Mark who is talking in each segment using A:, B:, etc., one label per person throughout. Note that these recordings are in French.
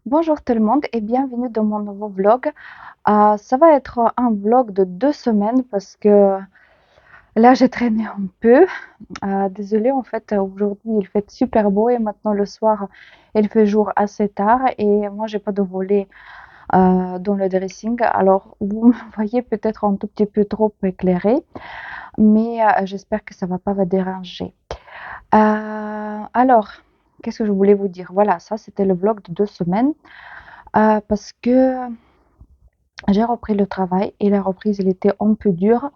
A: Bonjour tout le monde et bienvenue dans mon nouveau vlog. Ça va être un vlog de 2 semaines parce que là j'ai traîné un peu. Désolée, en fait aujourd'hui il fait super beau et maintenant le soir il fait jour assez tard et moi j'ai pas de volet dans le dressing. Alors vous me voyez peut-être un tout petit peu trop éclairée, mais j'espère que ça va pas vous déranger. Alors, qu'est-ce que je voulais vous dire? Voilà, ça c'était le vlog de 2 semaines. Parce que j'ai repris le travail et la reprise, elle était un peu dure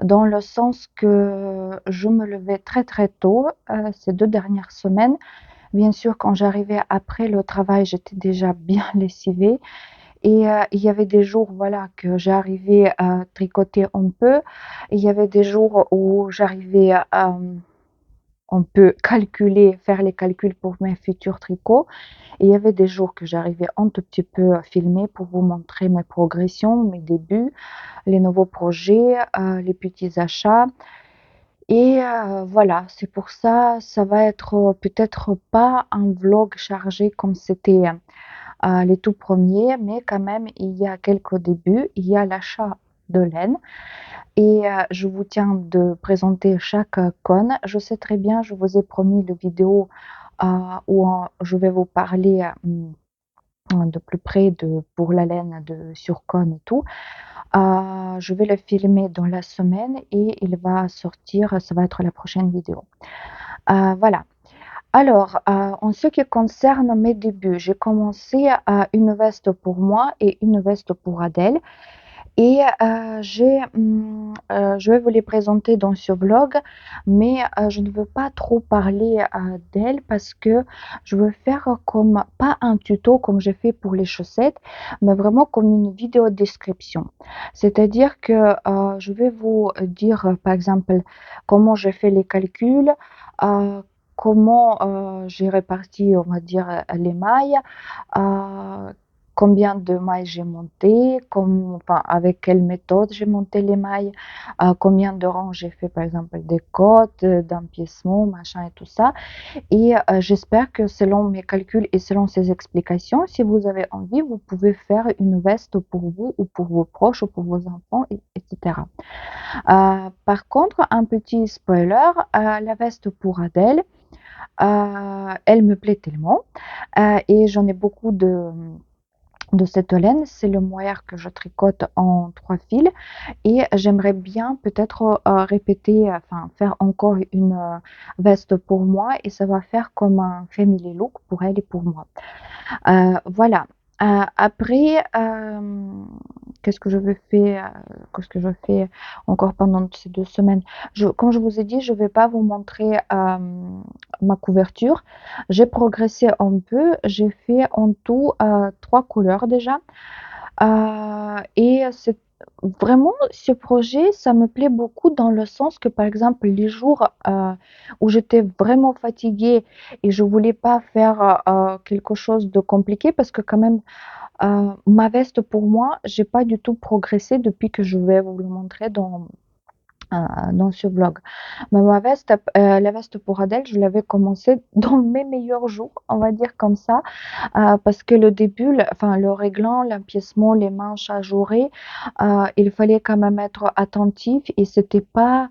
A: dans le sens que je me levais très, très tôt, ces 2 dernières semaines. Bien sûr, quand j'arrivais après le travail, j'étais déjà bien lessivée et il y avait des jours, voilà, que j'arrivais à tricoter un peu. Et il y avait des jours où j'arrivais à, on peut calculer, faire les calculs pour mes futurs tricots. Et il y avait des jours que j'arrivais un tout petit peu à filmer pour vous montrer mes progressions, mes débuts, les nouveaux projets, les petits achats. Et voilà, c'est pour ça, ça va être peut-être pas un vlog chargé comme c'était les tout premiers, mais quand même, il y a quelques débuts. Il y a l'achat de laine et je vous tiens de présenter chaque cône. Je sais très bien, je vous ai promis le vidéo où je vais vous parler de plus près pour la laine de sur cône et tout. Je vais le filmer dans la semaine et il va sortir, ça va être la prochaine vidéo. Voilà. Alors, en ce qui concerne mes débuts, j'ai commencé une veste pour moi et une veste pour Adèle. Et je vais vous les présenter dans ce vlog, mais je ne veux pas trop parler d'elles parce que je veux faire comme, pas un tuto comme j'ai fait pour les chaussettes, mais vraiment comme une vidéo description. C'est-à-dire que je vais vous dire, par exemple, comment j'ai fait les calculs, comment j'ai réparti, on va dire, les mailles, euh, combien de mailles j'ai monté, enfin, avec quelle méthode j'ai monté les mailles, combien de rangs j'ai fait, par exemple, des côtes, d'empiècements, machin et tout ça. Et j'espère que selon mes calculs et selon ces explications, si vous avez envie, vous pouvez faire une veste pour vous ou pour vos proches ou pour vos enfants, etc. Par contre, un petit spoiler, la veste pour Adèle, elle me plaît tellement et j'en ai beaucoup de cette laine, c'est le mohair que je tricote en 3 fils et j'aimerais bien peut-être répéter, enfin faire encore une veste pour moi et ça va faire comme un family look pour elle et pour moi. Voilà. Après, qu'est-ce que je vais faire, qu'est-ce que je fais encore pendant ces 2 semaines? Comme je vous ai dit, je ne vais pas vous montrer ma couverture. J'ai progressé un peu. J'ai fait en tout 3 couleurs déjà. Et c'est vraiment ce projet, ça me plaît beaucoup dans le sens que, par exemple, les jours où j'étais vraiment fatiguée et je voulais pas faire quelque chose de compliqué parce que quand même, ma veste pour moi, j'ai pas du tout progressé depuis que je vais vous le montrer dans ce vlog. Mais la veste pour Adèle, je l'avais commencé dans mes meilleurs jours, on va dire comme ça, parce que le début, enfin le réglant, l'empiècement, les manches ajourées, il fallait quand même être attentif et c'était pas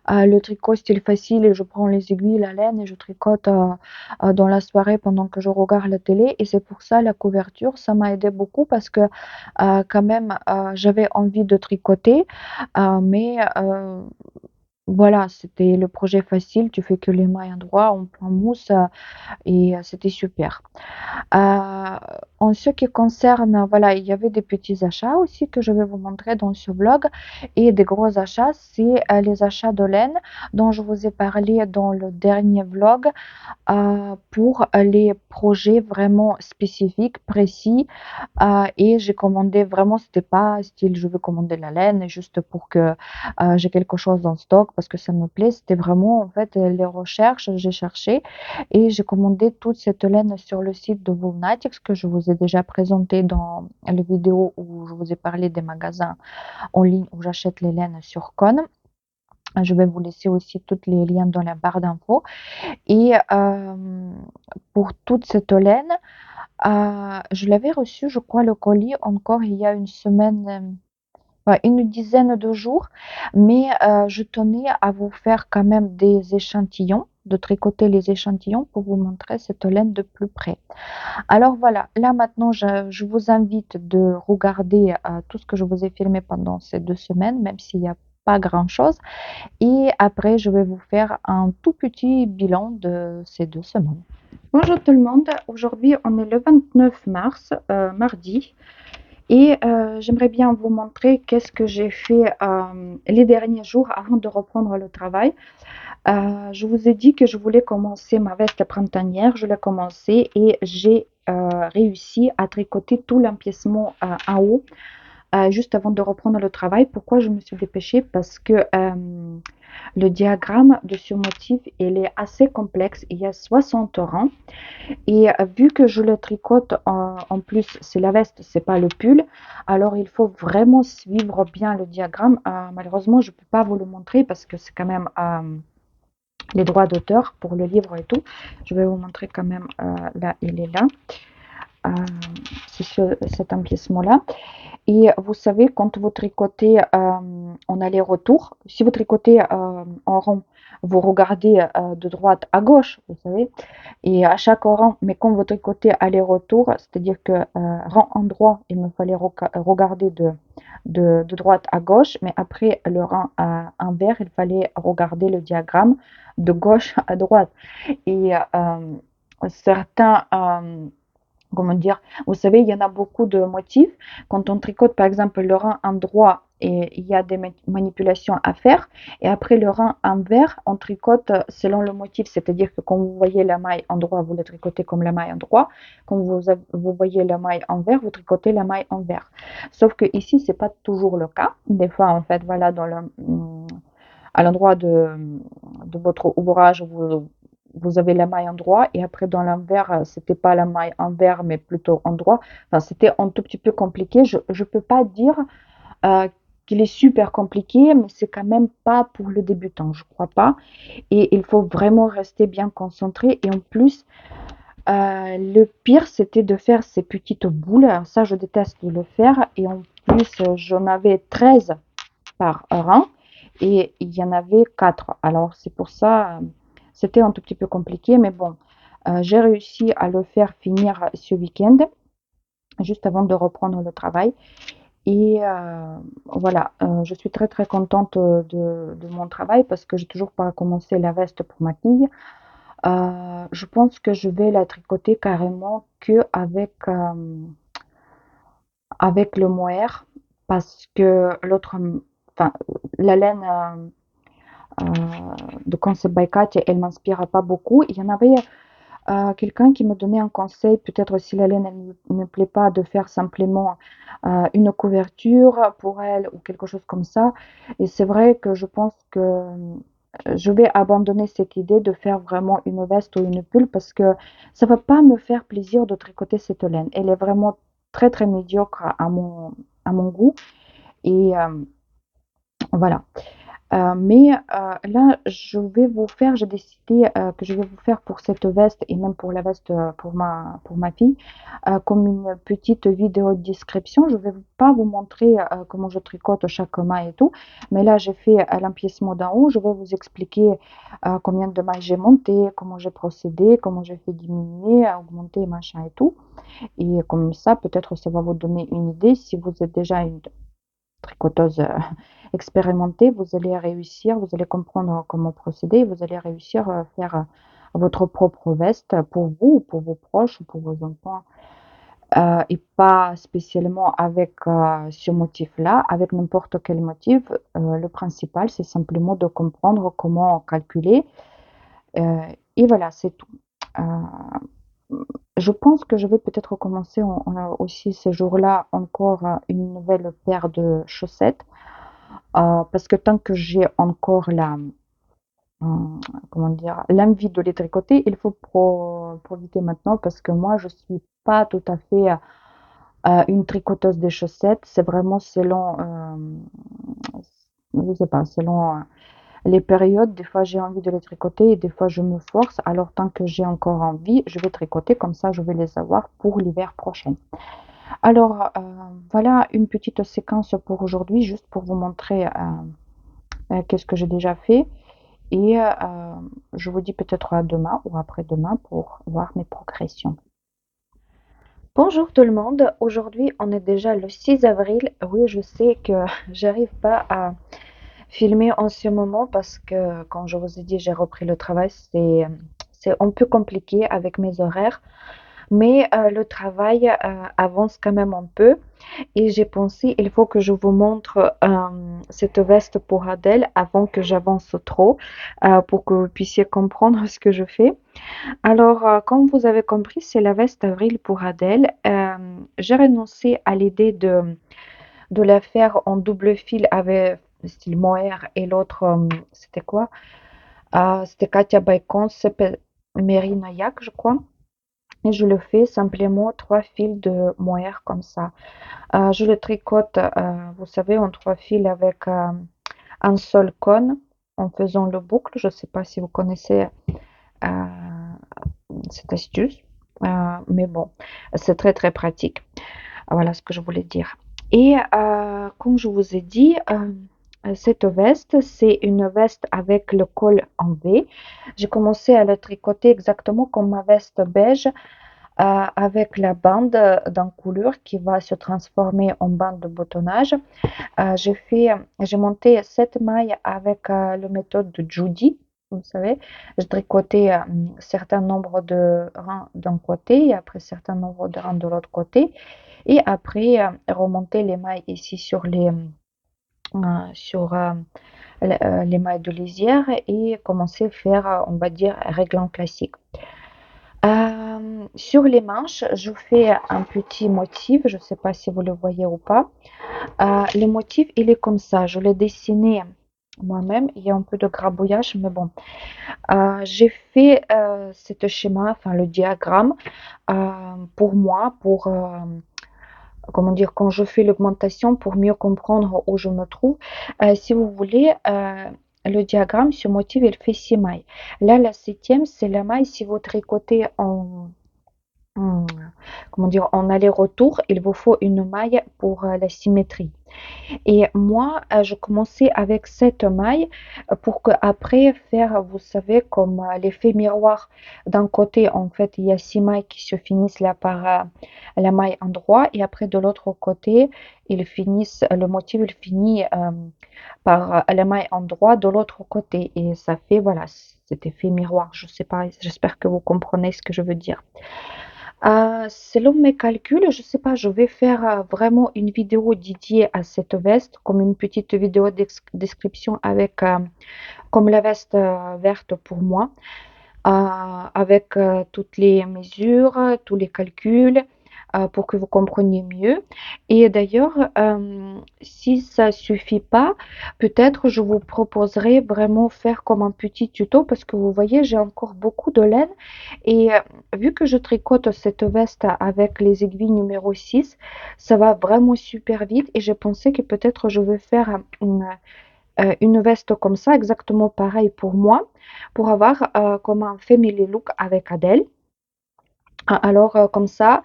A: le tricot style facile et je prends les aiguilles, la laine et je tricote dans la soirée pendant que je regarde la télé et c'est pour ça la couverture, ça m'a aidé beaucoup parce que quand même j'avais envie de tricoter, mais voilà, c'était le projet facile, tu fais que les mailles endroit en plan mousse et c'était super. Heu, En ce qui concerne, voilà, il y avait des petits achats aussi que je vais vous montrer dans ce vlog et des gros achats, c'est, les achats de laine dont je vous ai parlé dans le dernier vlog, pour les projets vraiment spécifiques, précis, et j'ai commandé vraiment, c'était pas style je veux commander la laine juste pour que, j'ai quelque chose en stock parce que ça me plaît. C'était vraiment en fait, les recherches, j'ai cherché et j'ai commandé toute cette laine sur le site de Woolnatics que je vous ai déjà présenté dans les vidéos où je vous ai parlé des magasins en ligne où j'achète les laines sur Con. Je vais vous laisser aussi tous les liens dans la barre d'infos et pour toute cette laine, Je l'avais reçu, je crois, le colis encore il y a une semaine, ouais, une dizaine de jours, mais je tenais à vous faire quand même des échantillons, de tricoter les échantillons pour vous montrer cette laine de plus près. Alors voilà, là maintenant, je vous invite de regarder tout ce que je vous ai filmé pendant ces 2 semaines, même s'il n'y a pas grand-chose. Et après, je vais vous faire un tout petit bilan de ces 2 semaines. Bonjour tout le monde, aujourd'hui on est le 29 mars, mardi, et j'aimerais bien vous montrer qu'est-ce que j'ai fait les derniers jours avant de reprendre le travail. Je vous ai dit que je voulais commencer ma veste printanière, je l'ai commencé et j'ai réussi à tricoter tout l'empiècement en haut juste avant de reprendre le travail. Pourquoi je me suis dépêchée? Parce que le diagramme de ce motif, il est assez complexe, il y a 60 rangs et vu que je le tricote en plus, c'est la veste, c'est pas le pull, alors il faut vraiment suivre bien le diagramme. Malheureusement, je peux pas vous le montrer parce que c'est quand même les droits d'auteur pour le livre et tout. Je vais vous montrer quand même, là, il est là. Euh, c'est cet empiècement-là. Et vous savez, quand vous tricotez en aller-retour, si vous tricotez en rond, vous regardez de droite à gauche, vous savez, et à chaque rang, mais quand vous tricotez aller-retour, c'est-à-dire que rang en droit, il me fallait regarder de droite à gauche, mais après le rang envers, il fallait regarder le diagramme de gauche à droite. Et certains, comment dire, vous savez, il y en a beaucoup de motifs. Quand on tricote, par exemple, le rang endroit, et il y a des manipulations à faire. Et après le rang envers, on tricote selon le motif. C'est-à-dire que quand vous voyez la maille endroit, vous la tricotez comme la maille endroit. Quand vous voyez la maille envers, vous tricotez la maille envers. Sauf que ici, c'est pas toujours le cas. Des fois, en fait, voilà, à l'endroit de votre ouvrage, vous avez la maille endroit et après dans l'envers, c'était pas la maille envers mais plutôt endroit. Enfin, c'était un tout petit peu compliqué. Je peux pas dire qu'il est super compliqué, mais c'est quand même pas pour le débutant, je crois pas. Et il faut vraiment rester bien concentré. Et en plus, le pire, c'était de faire ces petites boules. Alors ça, je déteste de le faire. Et en plus, j'en avais 13 par rang et il y en avait 4. Alors c'est pour ça, c'était un tout petit peu compliqué, mais bon, j'ai réussi à le faire finir ce week-end, juste avant de reprendre le travail. Et voilà, je suis très très contente de mon travail parce que j'ai toujours pas commencé la veste pour ma fille. Je pense que je vais la tricoter carrément que avec le mohair parce que l'autre, enfin, la laine de Concept by Katia, elle m'inspire pas beaucoup. Il y en avait quelqu'un qui me donnait un conseil, peut-être si la laine ne me plaît pas, de faire simplement une couverture pour elle ou quelque chose comme ça. Et c'est vrai que je pense que je vais abandonner cette idée de faire vraiment une veste ou une pull parce que ça va pas me faire plaisir de tricoter cette laine. Elle est vraiment très très médiocre à mon goût. Et voilà. Mais là, j'ai décidé que je vais vous faire pour cette veste et même pour la veste pour ma fille, comme une petite vidéo de description. Je vais pas vous montrer comment je tricote chaque maille et tout, mais là, j'ai fait l'empiècement d'en haut. Je vais vous expliquer combien de mailles j'ai monté, comment j'ai procédé, comment j'ai fait diminuer, augmenter, machin et tout. Et comme ça, peut-être ça va vous donner une idée si vous êtes déjà une tricoteuse expérimentée, vous allez réussir, vous allez comprendre comment procéder, vous allez réussir à faire votre propre veste pour vous, ou pour vos proches, ou pour vos enfants, et pas spécialement avec ce motif-là, avec n'importe quel motif. Le principal, c'est simplement de comprendre comment calculer, euh, et voilà, c'est tout. Euh, je pense que je vais peut-être commencer aussi ce jour-là encore une nouvelle paire de chaussettes. Parce que tant que j'ai encore comment dire, l'envie de les tricoter, il faut profiter maintenant parce que moi, je suis pas tout à fait une tricoteuse des chaussettes. C'est vraiment selon, je sais pas, selon les périodes, des fois j'ai envie de les tricoter et des fois je me force. Alors tant que j'ai encore envie, je vais tricoter comme ça, je vais les avoir pour l'hiver prochain. Alors voilà une petite séquence pour aujourd'hui, juste pour vous montrer qu'est-ce que j'ai déjà fait. Et je vous dis peut-être à demain ou après-demain pour voir mes progressions. Bonjour tout le monde, aujourd'hui on est déjà le 6 avril. Oui, je sais que j'arrive pas à filmer en ce moment parce que, comme je vous ai dit, j'ai repris le travail. C'est un peu compliqué avec mes horaires, mais le travail avance quand même un peu. Et j'ai pensé, il faut que je vous montre cette veste pour Adèle avant que j'avance trop, pour que vous puissiez comprendre ce que je fais. Alors, comme vous avez compris, c'est la veste avril pour Adèle. J'ai renoncé à l'idée de la faire en double fil avec style mohair et l'autre, c'était quoi? C'était Katia Bacon, c'est Mérinayak, je crois. Et je le fais simplement trois fils de mohair comme ça. Je le tricote, vous savez, en trois fils avec un seul cône en faisant le boucle. Je ne sais pas si vous connaissez euh, cette astuce, mais bon, c'est très très pratique. Voilà ce que je voulais dire. Et comme je vous ai dit, cette veste, c'est une veste avec le col en V. J'ai commencé à la tricoter exactement comme ma veste beige, avec la bande d'un couleur qui va se transformer en bande de boutonnage. J'ai monté 7 mailles avec la méthode de Judy. Vous savez, je tricotais un certain nombre de rangs d'un côté et après certain nombre de rangs de l'autre côté. Et après, remonter les mailles ici sur les mailles de lisière et commencer à faire, on va dire, réglant classique. Sur les manches, je fais un petit motif, je ne sais pas si vous le voyez ou pas. Le motif, il est comme ça, je l'ai dessiné moi-même, il y a un peu de grabouillage, mais bon. J'ai fait ce schéma, enfin le diagramme, pour moi, comment dire, quand je fais l'augmentation pour mieux comprendre où je me trouve. Si vous voulez, le diagramme, ce motif, il fait 6 mailles. Là, la septième, c'est la maille si vous tricotez en- comment dire, en aller-retour, il vous faut une maille pour la symétrie. Et moi, je commençais avec cette maille pour que après faire, vous savez, comme l'effet miroir. D'un côté, en fait, il y a 6 mailles qui se finissent là par la maille endroit et après de l'autre côté, le motif, il finit par la maille endroit de l'autre côté et ça fait, voilà, cet effet miroir. Je sais pas, j'espère que vous comprenez ce que je veux dire. Selon mes calculs, je sais pas, je vais faire vraiment une vidéo dédiée à cette veste, comme une petite vidéo description avec comme la veste verte pour moi, avec toutes les mesures, tous les calculs, pour que vous compreniez mieux. Et d'ailleurs, si ça suffit pas, peut-être je vous proposerai vraiment faire comme un petit tuto parce que vous voyez, j'ai encore beaucoup de laine et vu que je tricote cette veste avec les aiguilles numéro 6, ça va vraiment super vite et j'ai pensé que peut-être je vais faire une veste comme ça, exactement pareil pour moi, pour avoir comme un family look avec Adèle. Alors comme ça,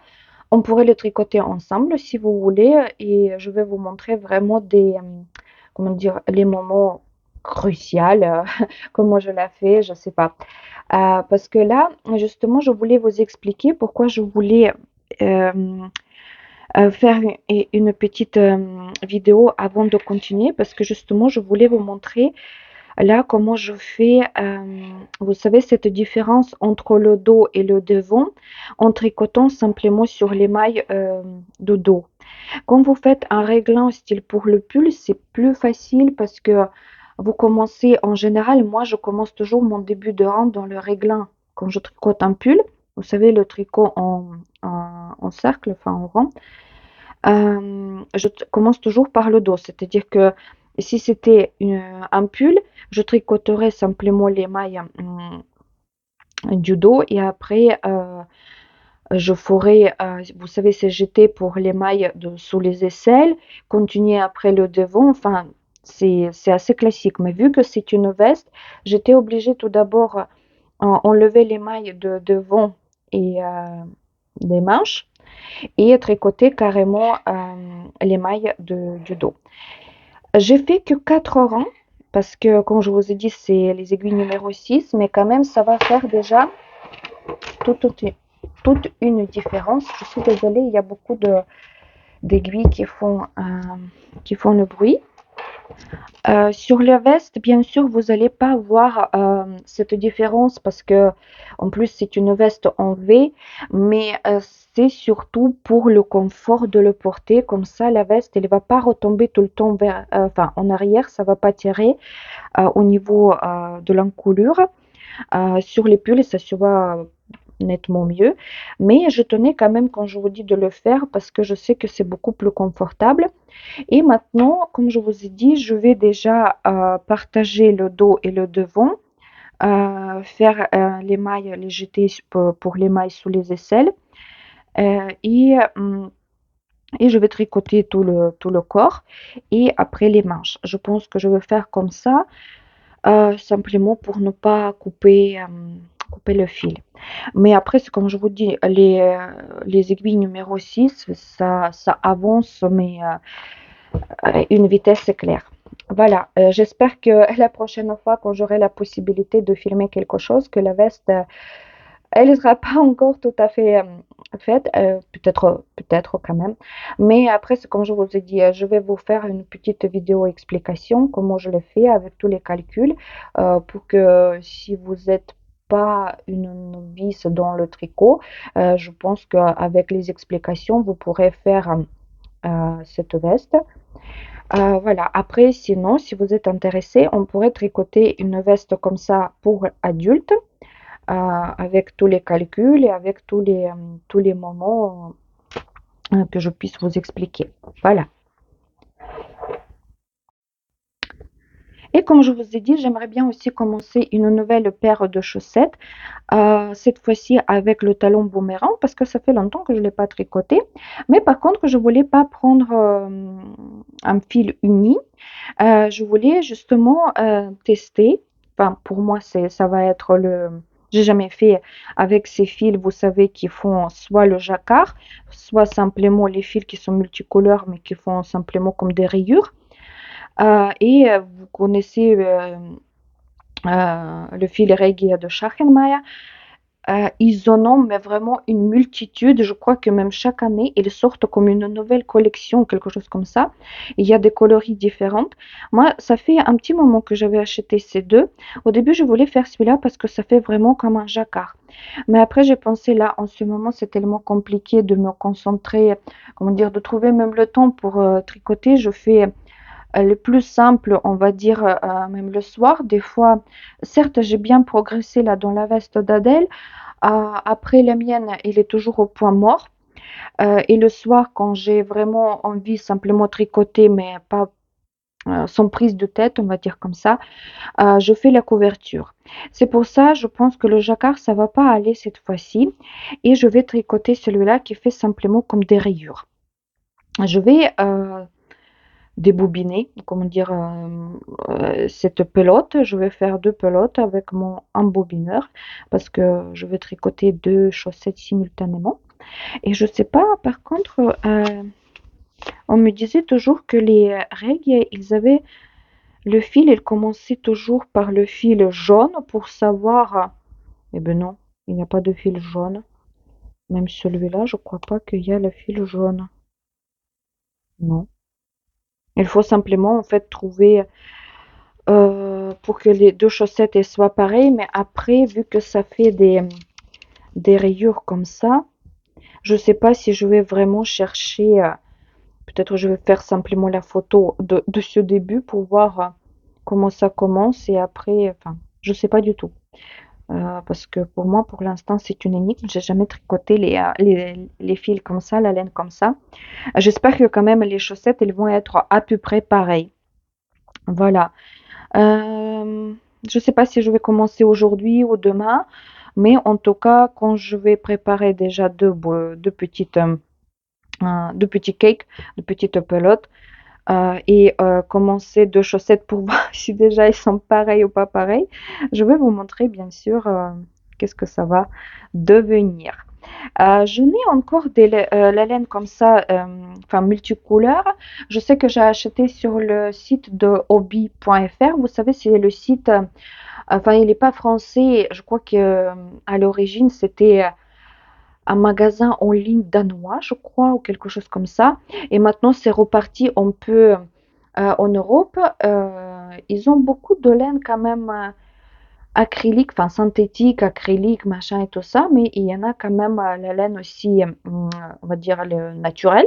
A: on pourrait le tricoter ensemble si vous voulez et je vais vous montrer vraiment comment dire, les moments cruciaux, comment je l'ai fait, je sais pas. Parce que là, justement, je voulais vous expliquer pourquoi je voulais faire une petite vidéo avant de continuer, parce que justement, je voulais vous montrer là comment je fais, vous savez, cette différence entre le dos et le devant en tricotant simplement sur les mailles de dos. Quand vous faites un réglant style pour le pull, c'est plus facile parce que vous commencez en général, moi je commence toujours mon début de rang dans le réglant quand je tricote un pull. Vous savez, le tricot en cercle, enfin en rond. Je commence toujours par le dos, c'est-à-dire que si c'était un pull, je tricoterais simplement les mailles du dos et après je ferai, vous savez, c'est jeté pour les mailles sous les aisselles, continuer après le devant, enfin c'est assez classique. Mais vu que c'est une veste, j'étais obligée tout d'abord enlever les mailles de devant et des manches et tricoter carrément les mailles du dos. J'ai fait que 4 rangs parce que, comme je vous ai dit, c'est les aiguilles numéro 6, mais quand même, ça va faire déjà toute, toute, toute une différence. Je suis désolée, il y a beaucoup d'aiguilles qui font le bruit. Sur la veste, bien sûr, vous n'allez pas voir cette différence parce que, en plus, c'est une veste en V, mais c'est surtout pour le confort de le porter. Comme ça, la veste, elle ne va pas retomber tout le temps enfin, en arrière, ça ne va pas tirer au niveau de l'encolure. Sur les pulls, ça se voit nettement mieux. Mais je tenais quand même, quand je vous dis de le faire, parce que je sais que c'est beaucoup plus confortable. Et maintenant, comme je vous ai dit, je vais déjà partager le dos et le devant, faire les mailles, les jeter pour les mailles sous les aisselles. Euh, et, hum, et je vais tricoter tout le corps et après les manches. Je pense que je vais faire comme ça, simplement pour ne pas couper le fil. Mais après, c'est comme je vous dis, les aiguilles numéro 6 ça avance, mais une vitesse claire. Voilà, j'espère que la prochaine fois, quand j'aurai la possibilité de filmer quelque chose, que la veste, elle ne sera pas encore tout à fait faite, peut-être quand même. Mais après, c'est comme je vous ai dit, je vais vous faire une petite vidéo explication, comment je le fais avec tous les calculs, pour que si vous n'êtes pas une novice dans le tricot, je pense qu'avec les explications, vous pourrez faire cette veste. Voilà. Après, sinon, si vous êtes intéressé, on pourrait tricoter une veste comme ça pour adultes, avec tous les calculs et avec tous les moments que je puisse vous expliquer. Voilà. Et comme je vous ai dit, j'aimerais bien aussi commencer une nouvelle paire de chaussettes, cette fois-ci avec le talon boomerang, parce que ça fait longtemps que je ne l'ai pas tricoté. Mais par contre, je ne voulais pas prendre un fil uni. Je voulais justement tester. Enfin, pour moi, ça va être le. J'ai jamais fait avec ces fils, vous savez, qui font soit le jacquard, soit simplement les fils qui sont multicolores, mais qui font simplement comme des rayures. Et vous connaissez le fil Regia de Schachenmeier. Ils en ont mais vraiment une multitude. Je crois que même chaque année, ils sortent comme une nouvelle collection, quelque chose comme ça. Il y a des coloris différents. Moi, ça fait un petit moment que j'avais acheté ces deux. Au début, je voulais faire celui-là parce que ça fait vraiment comme un jacquard. Mais après, j'ai pensé là, en ce moment, c'est tellement compliqué de me concentrer, comment dire, de trouver même le temps pour tricoter. Je fais le plus simple, on va dire, même le soir. Des fois, certes, j'ai bien progressé là dans la veste d'Adèle. Après, la mienne, il est toujours au point mort. Et le soir, quand j'ai vraiment envie simplement tricoter, mais pas sans prise de tête, on va dire comme ça, je fais la couverture. C'est pour ça, je pense que le jacquard, ça va pas aller cette fois-ci. Et je vais tricoter celui-là qui fait simplement comme des rayures. Je vais débobiner, comment dire, cette pelote. Je vais faire deux pelotes avec mon embobineur parce que je vais tricoter deux chaussettes simultanément. Et je sais pas, par contre, on me disait toujours que les règles, ils avaient le fil, il commençait toujours par le fil jaune pour savoir. Eh ben non, il n'y a pas de fil jaune. Même celui-là, je crois pas qu'il y a le fil jaune. Non. Il faut simplement en fait trouver pour que les deux chaussettes elles soient pareilles, mais après, vu que ça fait des rayures comme ça, je sais pas si je vais vraiment chercher, peut-être je vais faire simplement la photo de ce début pour voir comment ça commence et après, enfin, je sais pas du tout. Parce que pour moi, pour l'instant, c'est une énigme. J'ai jamais tricoté les fils comme ça, la laine comme ça. J'espère que quand même les chaussettes, elles vont être à peu près pareilles. Voilà. Je ne sais pas si je vais commencer aujourd'hui ou demain, mais en tout cas, quand je vais préparer déjà deux petits cakes, de petites pelotes, et commencer 2 chaussettes pour voir si déjà ils sont pareils ou pas pareils. Je vais vous montrer bien sûr, qu'est-ce que ça va devenir. Je n'ai encore la laine comme ça, enfin multicouleur. Je sais que j'ai acheté sur le site de hobby.fr. Vous savez, c'est le site, enfin il est pas français. Je crois que, à l'origine c'était, un magasin en ligne danois, je crois, ou quelque chose comme ça. Et maintenant c'est reparti un peu, en Europe. Ils ont beaucoup de laine quand même, acrylique, enfin synthétique, acrylique, machin et tout ça, mais il y en a quand même la laine aussi, on va dire le naturel.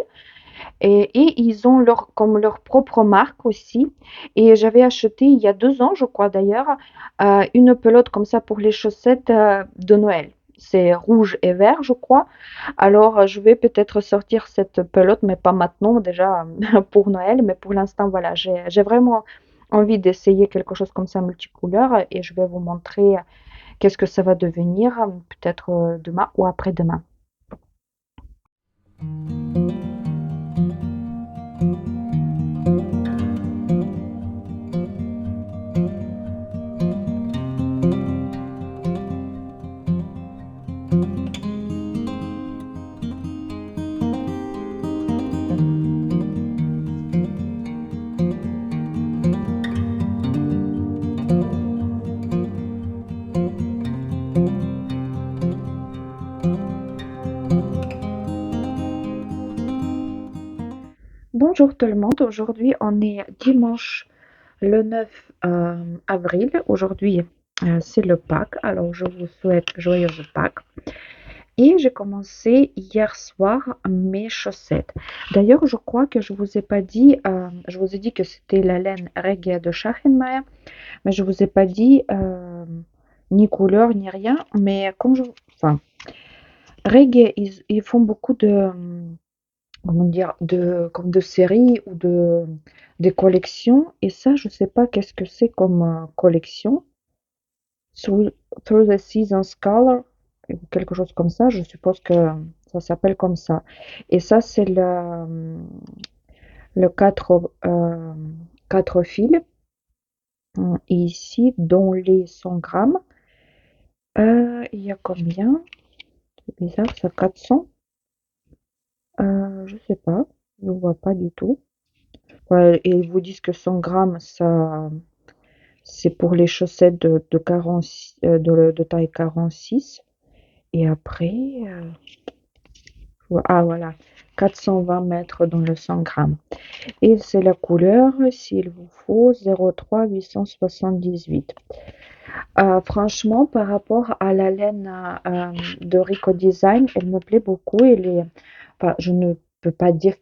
A: Et ils ont leur, comme leur propre marque aussi. Et j'avais acheté il y a 2 ans, je crois d'ailleurs, une pelote comme ça pour les chaussettes de Noël. C'est rouge et vert, je crois. Alors, je vais peut-être sortir cette pelote, mais pas maintenant, déjà pour Noël. Mais pour l'instant, voilà, j'ai vraiment envie d'essayer quelque chose comme ça multicouleur et je vais vous montrer qu'est-ce que ça va devenir, peut-être demain ou après-demain. Bonjour tout le monde, aujourd'hui on est dimanche le 9 avril. Aujourd'hui c'est le Pâques, alors je vous souhaite joyeuse Pâques. Et j'ai commencé hier soir mes chaussettes. D'ailleurs, je crois que je vous ai pas dit, je vous ai dit que c'était la laine Reggae de Schachenmeier, mais je vous ai pas dit ni couleur ni rien. Mais comme enfin, Reggae, ils font beaucoup de, comment dire, comme de séries ou des collections. Et ça, je sais pas qu'est-ce que c'est comme collection. Through, Through the Seasons Color, quelque chose comme ça, je suppose que ça s'appelle comme ça. Et ça, c'est le 4 fils. Et ici, dans les 100 grammes, il y a combien? C'est bizarre, ça 400. Je sais pas, je vois pas du tout. Ouais, et ils vous disent que 100 grammes, ça, c'est pour les chaussettes de 46, de taille 46. Et après, ah voilà, 420 mètres dans le 100 grammes. Et c'est la couleur, s'il vous faut, 03 878. Franchement, par rapport à la laine de Rico Design, elle me plaît beaucoup. Enfin, je ne peux pas dire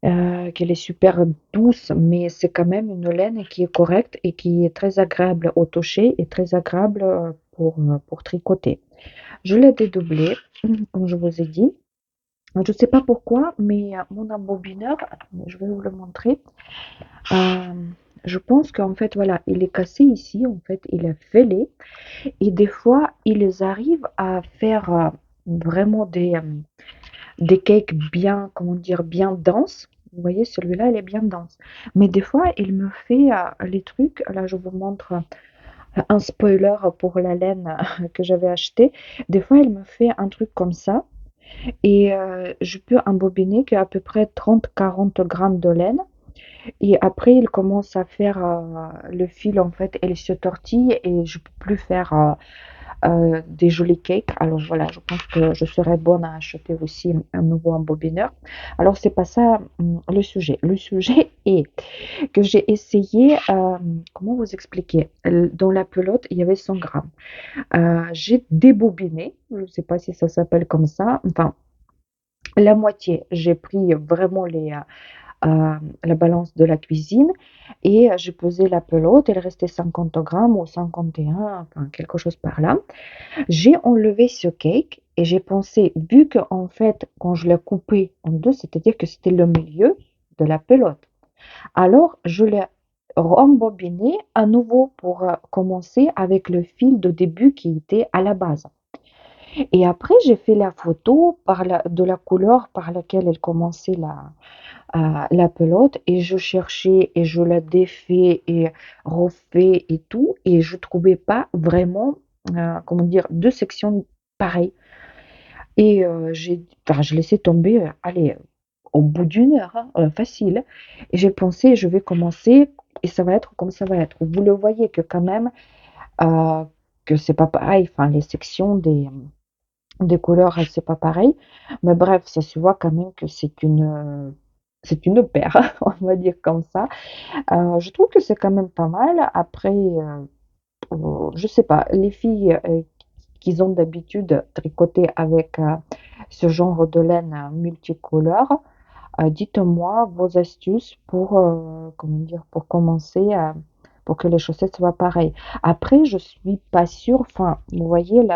A: euh, qu'elle est super douce, mais c'est quand même une laine qui est correcte et qui est très agréable au toucher et très agréable pour tricoter. Je l'ai dédoublée, comme je vous ai dit. Je ne sais pas pourquoi, mais mon embobineur, attendez, je vais vous le montrer. Euh, je pense qu'en fait, voilà, il est cassé ici, en fait, il est fêlé. Et des fois, ils arrivent à faire vraiment des cakes bien, comment dire, bien denses. Vous voyez, celui-là, il est bien dense. Mais des fois, il me fait les trucs. Là, je vous montre un spoiler pour la laine que j'avais acheté. Des fois, il me fait un truc comme ça. Et je peux embobiner qu'à peu près 30-40 grammes de laine. Et après, il commence à faire le fil, en fait, elle se tortille et je peux plus faire des jolis cakes. Alors voilà, je pense que je serais bonne à acheter aussi un nouveau embobineur. Alors, c'est pas ça le sujet. Le sujet est que j'ai essayé, comment vous expliquer? Dans la pelote, il y avait 100 grammes. J'ai débobiné, je ne sais pas si ça s'appelle comme ça, enfin, la moitié. J'ai pris vraiment la balance de la cuisine et j'ai pesé la pelote, elle restait 50 grammes ou 51, enfin quelque chose par là. J'ai enlevé ce cake et j'ai pensé, vu que en fait, quand je l'ai coupé en deux, c'est-à-dire que c'était le milieu de la pelote, alors je l'ai rembobiné à nouveau pour commencer avec le fil de début qui était à la base. Et après, j'ai fait la photo de la couleur par laquelle elle commençait la pelote et je cherchais et je la défais et refais et tout et je trouvais pas vraiment, comment dire, deux sections pareilles. Et enfin, je laissais tomber, allez, au bout d'une heure, hein, facile. Et j'ai pensé, je vais commencer et ça va être comme ça va être. Vous le voyez que quand même, euh, que c'est pas pareil. Enfin, les sections des couleurs, c'est pas pareil. Mais bref, ça se voit quand même que c'est une paire, on va dire comme ça. Je trouve que c'est quand même pas mal. Après, je sais pas, les filles qui ont d'habitude tricoter avec ce genre de laine multicolore, dites-moi vos astuces pour, comment dire, pour commencer pour que les chaussettes soient pareilles. Après, je suis pas sûre, enfin, vous voyez,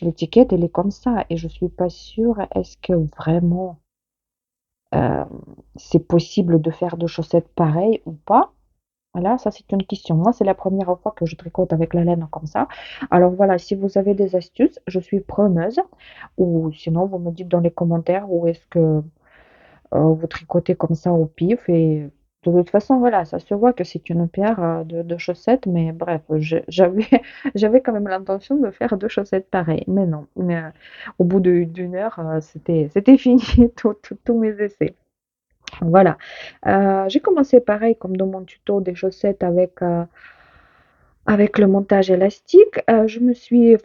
A: l'étiquette, elle est comme ça, et je suis pas sûre, est-ce que vraiment euh, c'est possible de faire deux chaussettes pareilles ou pas? Voilà, ça c'est une question. Moi, c'est la première fois que je tricote avec la laine comme ça. Alors voilà, si vous avez des astuces, je suis preneuse. Ou sinon, vous me dites dans les commentaires où est-ce que vous tricotez comme ça au pif. Et de toute façon, voilà, ça se voit que c'est une paire de chaussettes. Mais bref, j'avais quand même l'intention de faire deux chaussettes pareilles. Mais non, au bout d'une heure, c'était fini, tous mes essais. Voilà. J'ai commencé pareil comme dans mon tuto des chaussettes avec le montage élastique. Je me suis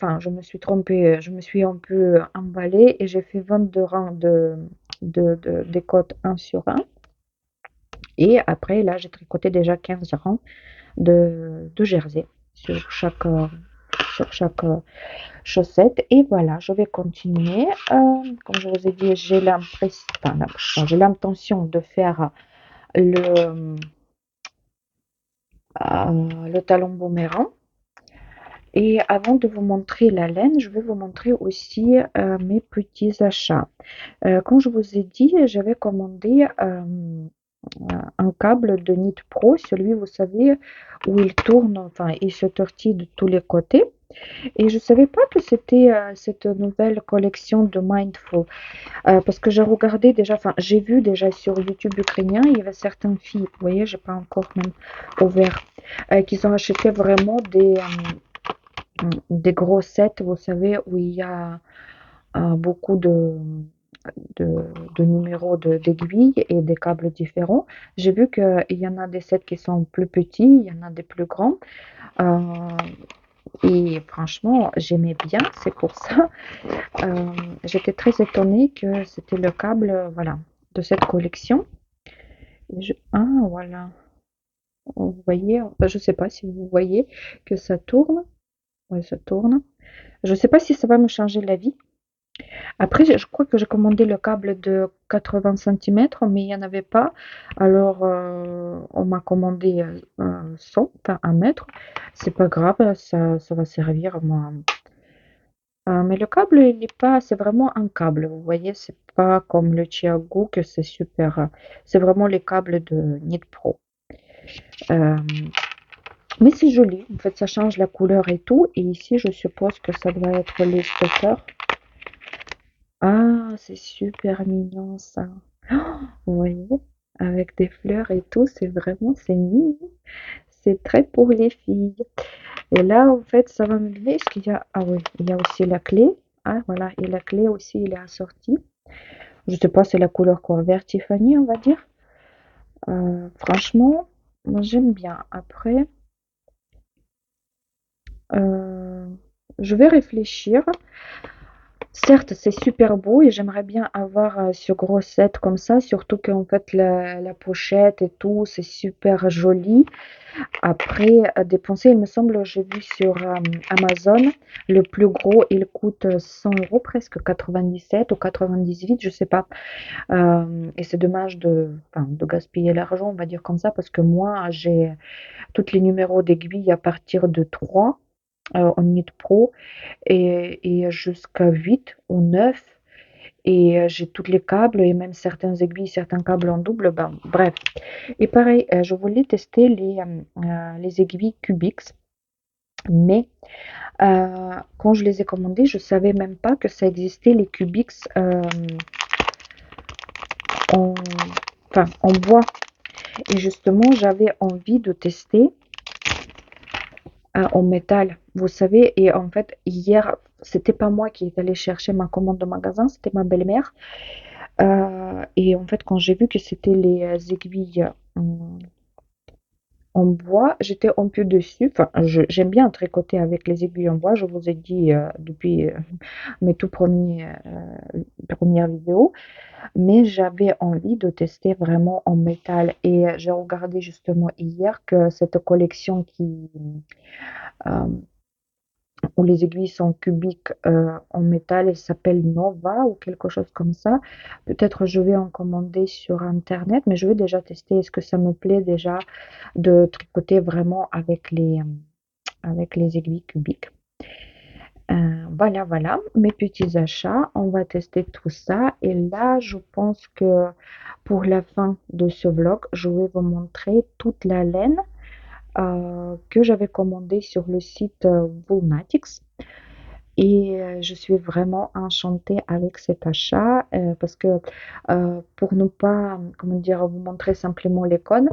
A: trompée, je me suis un peu emballée et j'ai fait 22 rangs des côtes 1 sur 1. Et après, là, j'ai tricoté déjà 15 rangs de jersey sur chaque chaussette. Et voilà, je vais continuer. Comme je vous ai dit, j'ai l'intention de faire le, le talon boomerang. Et avant de vous montrer la laine, je vais vous montrer aussi mes petits achats. Comme je vous ai dit, j'avais commandé un câble de Knit Pro, celui, vous savez, où il tourne, enfin, il se tortille de tous les côtés. Et je ne savais pas que c'était cette nouvelle collection de Mindful, parce que j'ai regardé déjà, enfin, j'ai vu déjà sur YouTube ukrainien, il y avait certaines filles, vous voyez, j'ai pas encore même ouvert, qui ont acheté vraiment des gros sets, vous savez, où il y a beaucoup de, de numéros d'aiguilles et des câbles différents. J'ai vu qu'il y en a des sets qui sont plus petits, il y en a des plus grands. Euh, et franchement, j'aimais bien, c'est pour ça. J'étais très étonnée que c'était le câble, voilà, de cette collection. Ah, voilà. Vous voyez, enfin, je ne sais pas si vous voyez que ça tourne. Ouais, ça tourne. Je ne sais pas si ça va me changer la vie. Après, je crois que j'ai commandé le câble de 80 centimètres, mais il n'y en avait pas. Alors, on m'a commandé 100, enfin 1 mètre. C'est pas grave, ça va servir, moi. Mais le câble, il est pas, c'est vraiment un câble. Vous voyez, c'est pas comme le Thiago que c'est super. C'est vraiment les câbles de Knit Pro. Euh, mais c'est joli. En fait, ça change la couleur et tout. Et ici, je suppose que ça doit être les stoppers. Ah, c'est super mignon ça. Vous voyez, avec des fleurs et tout, c'est mignon. C'est très pour les filles. Et là, en fait, ça va me donner, est-ce qu'il y a, ah oui, il y a aussi la clé. Ah, voilà, et la clé aussi, il est assorti. Je sais pas, c'est la couleur quoi, vert Tiffany, on va dire. Franchement, moi, j'aime bien. Après, euh, je vais réfléchir. Certes, c'est super beau et j'aimerais bien avoir ce gros set comme ça, surtout qu'en fait la pochette et tout, c'est super joli. Après, dépenser, il me semble, j'ai vu sur Amazon, le plus gros, il coûte 100 euros, presque 97 ou 98, je sais pas. Et c'est dommage enfin, de gaspiller l'argent, on va dire comme ça, parce que moi, j'ai tous les numéros d'aiguilles à partir de 3 en Knit Pro et jusqu'à 8 ou 9. Et j'ai tous les câbles et même certains aiguilles, certains câbles en double. Ben, bref. Et pareil, je voulais tester les aiguilles Cubix. Mais quand je les ai commandés, je savais même pas que ça existait les Cubix en, enfin, en bois. Et justement, j'avais envie de tester en métal, vous savez. Et en fait, hier, c'était pas moi qui est allé chercher ma commande de magasin, c'était ma belle-mère. Et en fait, quand j'ai vu que c'était les aiguilles en bois, j'étais un peu dessus. Enfin, j'aime bien tricoter avec les aiguilles en bois. Je vous ai dit depuis mes tout premiers premières vidéos, mais j'avais envie de tester vraiment en métal. Et j'ai regardé justement hier que cette collection euh, où les aiguilles sont cubiques en métal, elle s'appelle Nova ou quelque chose comme ça. Peut-être je vais en commander sur Internet, mais je vais déjà tester. Est-ce que ça me plaît déjà de tricoter vraiment avec les aiguilles cubiques? Voilà, voilà, mes petits achats. On va tester tout ça. Et là, je pense que pour la fin de ce vlog, je vais vous montrer toute la laine que j'avais commandée sur le site Woolmatics. Et je suis vraiment enchantée avec cet achat parce que pour ne pas, comment dire, vous montrer simplement l'icône,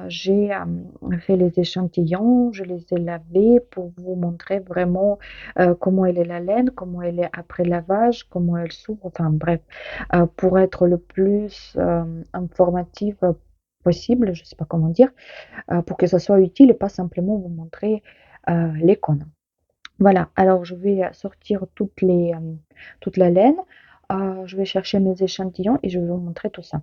A: j'ai fait les échantillons, je les ai lavés pour vous montrer vraiment comment elle est la laine, comment elle est après lavage, comment elle s'ouvre, enfin bref, pour être le plus informative possible, je ne sais pas comment dire, pour que ça soit utile et pas simplement vous montrer l'icône. Voilà, alors je vais sortir toute la laine, je vais chercher mes échantillons et je vais vous montrer tout ça.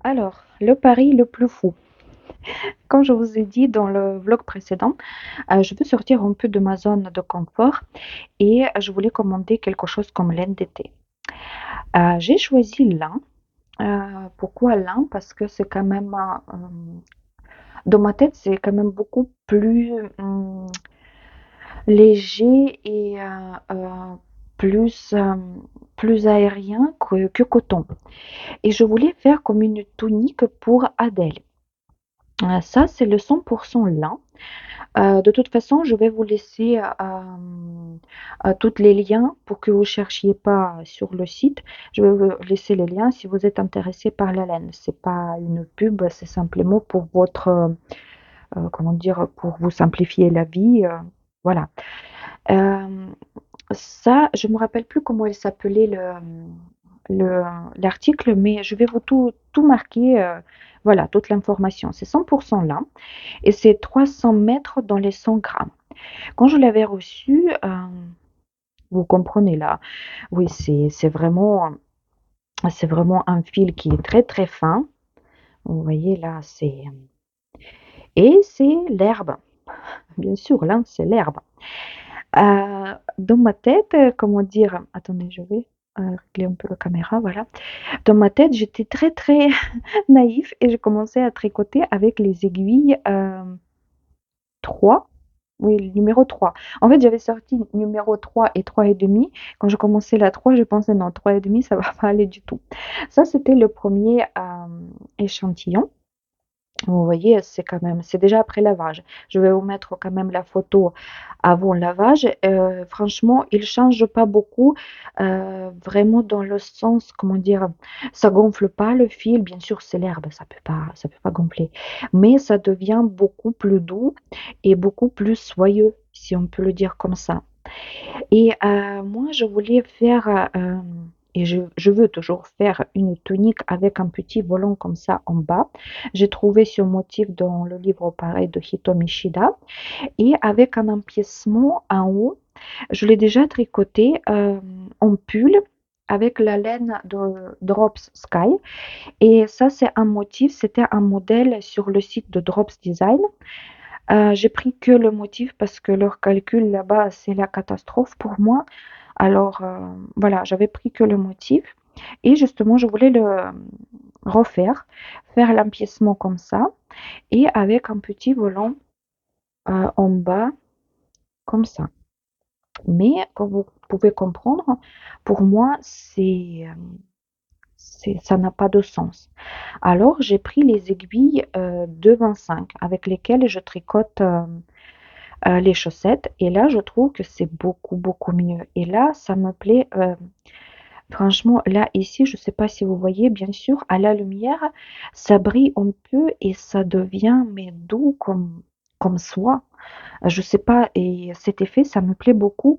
A: Alors, le pari le plus fou. Comme je vous ai dit dans le vlog précédent, je veux sortir un peu de ma zone de confort et je voulais commander quelque chose comme laine d'été. J'ai choisi lin. Pourquoi lin? Parce que c'est quand même, dans ma tête, c'est quand même beaucoup plus léger et plus, plus aérien que coton. Et je voulais faire comme une tunique pour Adèle. Ça, c'est le 100% lin. De toute façon, je vais vous laisser tous les liens pour que vous ne cherchiez pas sur le site. Je vais vous laisser les liens si vous êtes intéressé par la laine. C'est pas une pub, c'est simplement pour votre, comment dire, pour vous simplifier la vie. Voilà. Euh, Ça, je me rappelle plus comment il s'appelait le l'article, mais je vais vous tout marquer. Voilà, toute l'information. C'est 100% lin et c'est 300 mètres dans les 100 grammes. Quand je l'avais reçu, vous comprenez là, oui, c'est vraiment. C'est vraiment un fil qui est très très fin. Vous voyez là, c'est et c'est l'herbe. Bien sûr, là, c'est l'herbe. Dans ma tête, comment dire? Attendez, je vais régler un peu la caméra, voilà. Dans ma tête, j'étais très très naïf et j'ai commencé à tricoter avec les aiguilles 3. Oui, le numéro 3. En fait, j'avais sorti numéro 3 et 3,5. Quand j'ai commencé la 3, j'ai pensé non, 3,5, ça va pas aller du tout. Ça, c'était le premier échantillon. Vous voyez, c'est déjà après lavage. Je vais vous mettre quand même la photo avant lavage. Franchement, il change pas beaucoup, vraiment dans le sens, comment dire, ça gonfle pas le fil. Bien sûr, c'est l'herbe, ça peut pas gonfler, mais ça devient beaucoup plus doux et beaucoup plus soyeux, si on peut le dire comme ça. Et moi, je voulais faire, et je veux toujours faire une tunique avec un petit volant comme ça en bas. J'ai trouvé ce motif dans le livre pareil de Hitomi Shida et avec un empiècement en haut. Je l'ai déjà tricoté en pull avec la laine de Drops Sky. Et ça, c'est un motif, c'était un modèle sur le site de Drops Design. J'ai pris que le motif parce que leur calcul là-bas, c'est la catastrophe pour moi. Alors voilà, j'avais pris que le motif et justement, je voulais le refaire, faire l'empiècement comme ça et avec un petit volant en bas comme ça. Mais comme vous pouvez comprendre, pour moi, ça n'a pas de sens. Alors, j'ai pris les aiguilles de 25 avec lesquelles je tricote les chaussettes. Et là, je trouve que c'est beaucoup, beaucoup mieux. Et là, ça me plaît. Franchement, là, ici, je ne sais pas si vous voyez, bien sûr, à la lumière, ça brille un peu et ça devient mais doux comme soie. Je sais pas, et cet effet, ça me plaît beaucoup.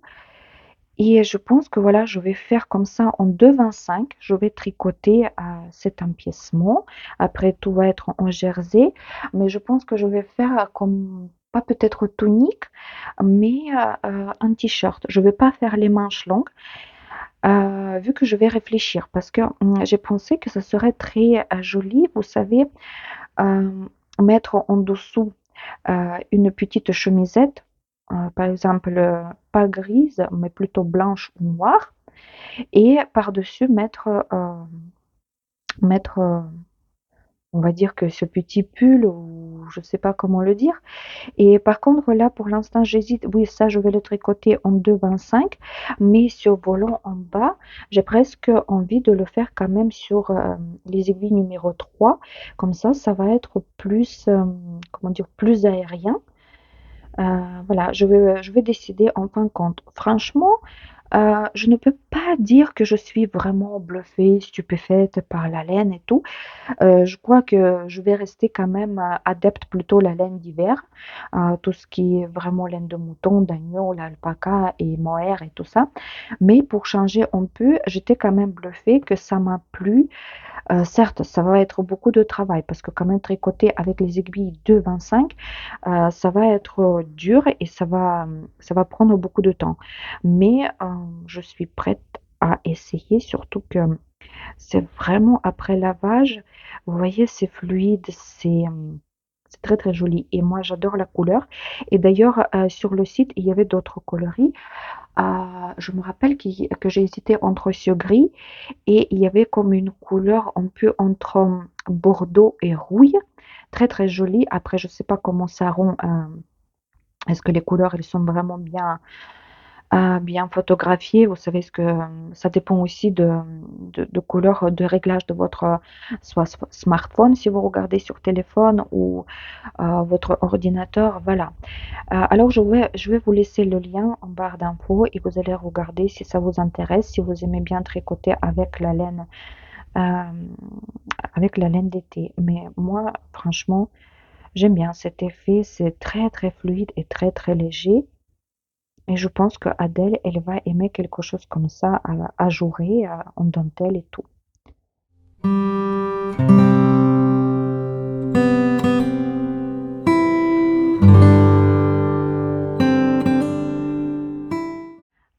A: Et je pense que voilà, je vais faire comme ça en 2,25. Je vais tricoter cet empiècement. Après, tout va être en jersey. Mais je pense que je vais faire comme, pas peut-être tunique, mais un t-shirt. Je ne vais pas faire les manches longues, vu que je vais réfléchir. Parce que j'ai pensé que ça serait très joli, vous savez, euh, mettre en dessous une petite chemisette, par exemple, pas grise, mais plutôt blanche ou noire, et par-dessus mettre, on va dire que ce petit pull, ou je sais pas comment le dire. Et par contre, là, pour l'instant, j'hésite. Oui, ça, je vais le tricoter en 2,25, mais sur volant en bas, j'ai presque envie de le faire quand même sur les aiguilles numéro 3. Comme ça va être plus, comment dire, plus aérien. Voilà, je vais décider en fin de compte. Franchement, je ne peux pas dire que je suis vraiment bluffée, stupéfaite par la laine et tout. Je crois que je vais rester quand même adepte plutôt la laine d'hiver, tout ce qui est vraiment laine de mouton, d'agneau, l'alpaca et mohair et tout ça. Mais pour changer un peu, j'étais quand même bluffée que ça m'a plu. Certes, ça va être beaucoup de travail parce que quand même tricoter avec les aiguilles de 25, ça va être dur et ça va prendre beaucoup de temps. Mais je suis prête à essayer, surtout que c'est vraiment après lavage. Vous voyez, c'est fluide, c'est très très joli. Et moi, j'adore la couleur. Et d'ailleurs, sur le site, il y avait d'autres coloris. Je me rappelle que j'ai hésité entre ce gris et il y avait comme une couleur un peu entre bordeaux et rouille, très très jolie. Après, je sais pas comment ça rend. Est-ce que les couleurs elles sont vraiment bien photographiées? Vous savez ce que ça dépend aussi de couleur de réglage de votre soit smartphone si vous regardez sur téléphone ou votre ordinateur. Voilà. Alors je vais vous laisser le lien en barre d'infos et vous allez regarder si ça vous intéresse, si vous aimez bien tricoter euh, avec la laine d'été. Mais moi, franchement, j'aime bien cet effet. C'est très, très fluide et très, très léger. Et je pense que Adèle, elle va aimer quelque chose comme ça, ajouré, en dentelle et tout.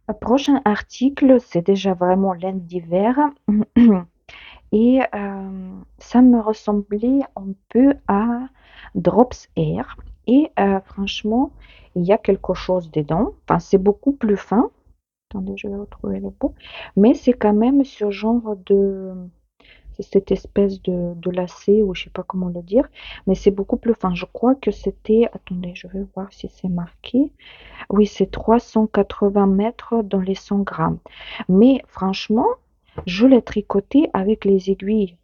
A: Le prochain article, c'est déjà vraiment laine d'hiver. et ça me ressemblait un peu à Drops Air et franchement, il y a quelque chose dedans. Enfin, c'est beaucoup plus fin. Attendez, je vais retrouver le bout. Mais c'est quand même ce genre de c'est cette espèce de lacet ou je sais pas comment le dire, mais c'est beaucoup plus fin. Je crois que c'était attendez, je vais voir si c'est marqué. Oui, c'est 380 mètres dans les 100 grammes. Mais franchement, je l'ai tricoté avec les aiguilles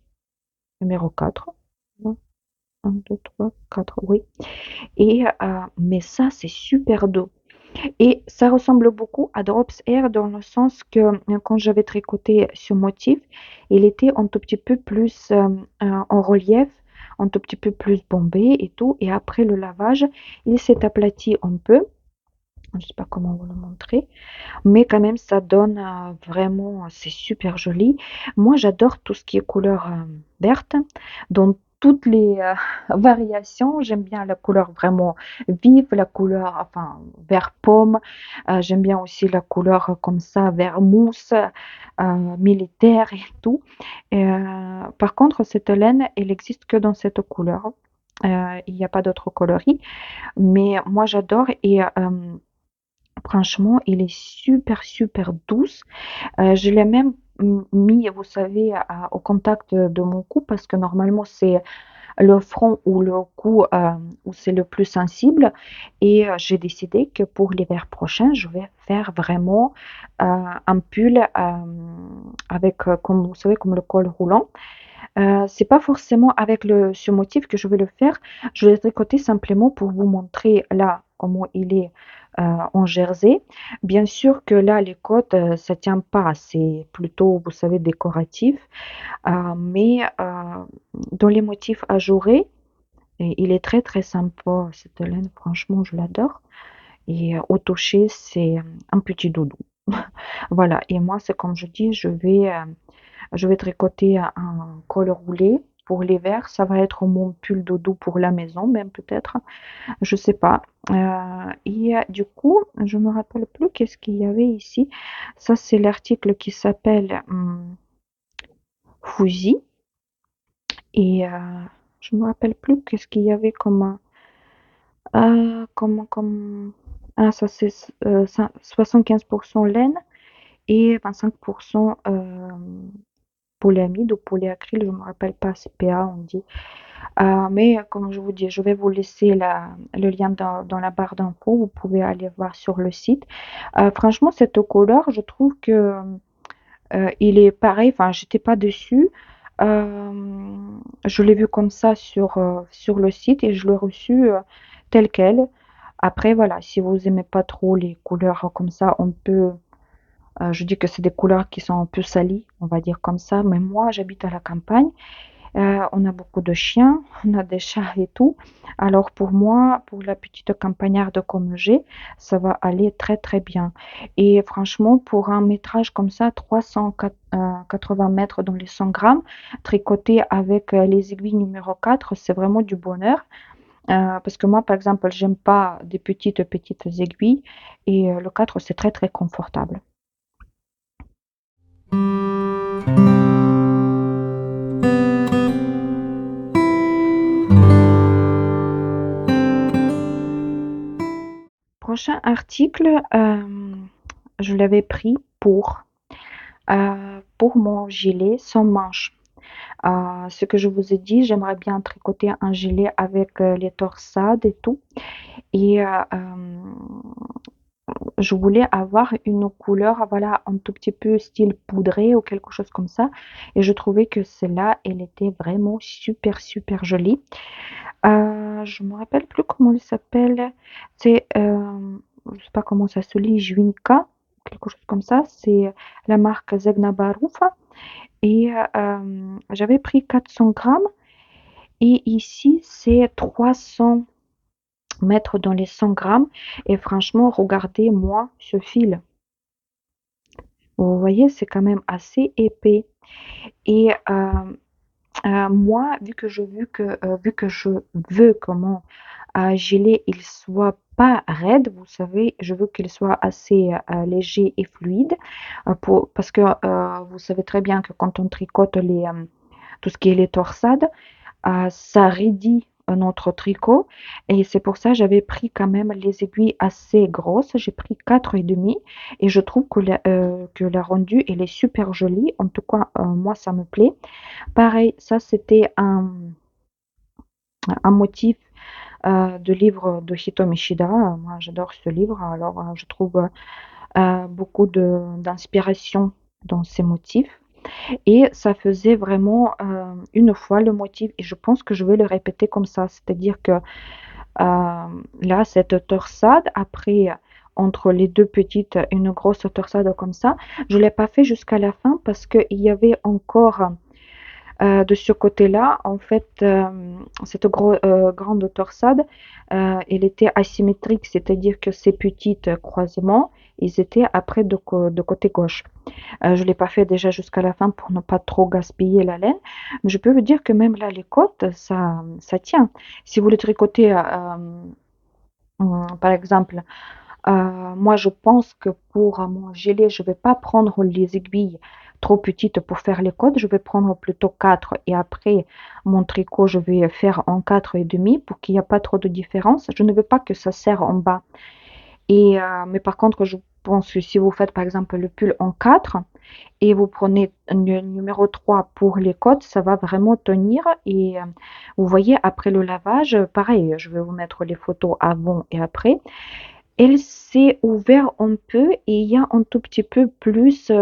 A: numéro 4. 1, 2, 3, 4, oui. Et, mais ça, c'est super doux. Et ça ressemble beaucoup à Drops Air dans le sens que quand j'avais tricoté ce motif, il était un tout petit peu plus en relief, un tout petit peu plus bombé et tout. Et après le lavage, il s'est aplati un peu. Je ne sais pas comment vous le montrer. Mais quand même, ça donne vraiment, c'est super joli. Moi, j'adore tout ce qui est couleur verte. Dans toutes les variations, j'aime bien la couleur vraiment vive, la couleur, enfin, vert pomme. J'aime bien aussi la couleur comme ça, vert mousse, militaire et tout. Et, par contre, cette laine, elle n'existe que dans cette couleur. Il n'y a pas d'autres coloris. Mais moi, j'adore et franchement, il est super, super douce. Je l'ai même mis, vous savez, au contact de mon cou parce que normalement, c'est le front ou le cou où c'est le plus sensible. Et j'ai décidé que pour l'hiver prochain, je vais faire vraiment un pull avec, comme vous savez, comme le col roulant. C'est pas forcément avec ce motif que je vais le faire. Je l'ai tricoté simplement pour vous montrer là comment il est en jersey. Bien sûr que là, les côtes, ça tient pas. C'est plutôt, vous savez, décoratif. Mais dans les motifs ajourés, et il est très très sympa cette laine. Franchement, je l'adore. Et au toucher, c'est un petit doudou. Voilà. Et moi, c'est comme je dis, je vais tricoter un col roulé pour l'hiver. Ça va être mon pull doudou pour la maison, même peut-être. Je sais pas. Et du coup, je me rappelle plus qu'est-ce qu'il y avait ici. Ça, c'est l'article qui s'appelle Fuji. Et je me rappelle plus qu'est-ce qu'il y avait comme ça c'est 75% laine et 25% polyamide ou polyacryl, je me rappelle pas, c'est PA on dit. Mais comme je vous dis, je vais vous laisser le lien dans la barre d'infos, vous pouvez aller voir sur le site. Franchement, cette couleur, je trouve que il est pareil, enfin, j'étais pas dessus. Je l'ai vu comme ça sur le site et je l'ai reçu tel quel. Après, voilà, si vous aimez pas trop les couleurs comme ça, on peut. Je dis que c'est des couleurs qui sont un peu salies, on va dire comme ça. Mais moi, j'habite à la campagne. On a beaucoup de chiens, on a des chats et tout. Alors pour moi, pour la petite campagnarde comme j'ai, ça va aller très très bien. Et franchement, pour un métrage comme ça, 380 mètres dans les 100 grammes, tricoté avec les aiguilles numéro 4, c'est vraiment du bonheur. Parce que moi, par exemple, j'aime pas des petites petites aiguilles et le 4, c'est très très confortable. Prochain article, je l'avais pris pour mon gilet sans manches. Ce que je vous ai dit, j'aimerais bien tricoter un gilet avec les torsades et tout. Et je voulais avoir une couleur, voilà, un tout petit peu style poudré ou quelque chose comme ça. Et je trouvais que celle-là, elle était vraiment super, super jolie. Je me rappelle plus comment elle s'appelle. C'est, je sais pas comment ça se lit, Juinka, quelque chose comme ça. C'est la marque Zegna Baroufa. Et j'avais pris 400 grammes. Et ici, c'est 300 mètres dans les 100 grammes. Et franchement, regardez-moi ce fil. Vous voyez, c'est quand même assez épais. Et moi, vu que je veux que mon gilet il soit pas raide, vous savez, je veux qu'il soit assez léger et fluide parce que vous savez très bien que quand on tricote tout ce qui est les torsades, ça raidit notre tricot et c'est pour ça j'avais pris quand même les aiguilles assez grosses. J'ai pris 4,5 et je trouve que la rendue elle est super jolie. En tout cas, moi ça me plaît. Pareil, ça c'était un motif de livre de Hitomi Shida. Moi j'adore ce livre, alors je trouve beaucoup d'inspiration dans ces motifs. Et ça faisait vraiment une fois le motif et je pense que je vais le répéter comme ça. C'est-à-dire que là, cette torsade, après, entre les deux petites, une grosse torsade comme ça, je ne l'ai pas fait jusqu'à la fin parce qu'il y avait encore de ce côté-là, en fait, cette grande torsade, elle était asymétrique, c'est-à-dire que ces petites croisements, ils étaient après de côté gauche. Je ne l'ai pas fait déjà jusqu'à la fin pour ne pas trop gaspiller la laine. Mais je peux vous dire que même là, les côtes, ça tient. Si vous le tricotez, par exemple, moi, je pense que pour mon gilet, je ne vais pas prendre les aiguilles trop petites pour faire les côtes. Je vais prendre plutôt 4 et après, mon tricot, je vais faire en 4,5 pour qu'il n'y ait pas trop de différence. Je ne veux pas que ça serre en bas. Mais par contre, je pense que si vous faites par exemple le pull en 4 et vous prenez le numéro 3 pour les côtes, ça va vraiment tenir. Et vous voyez, après le lavage, pareil, je vais vous mettre les photos avant et après. Elle s'est ouverte un peu et il y a un tout petit peu plus,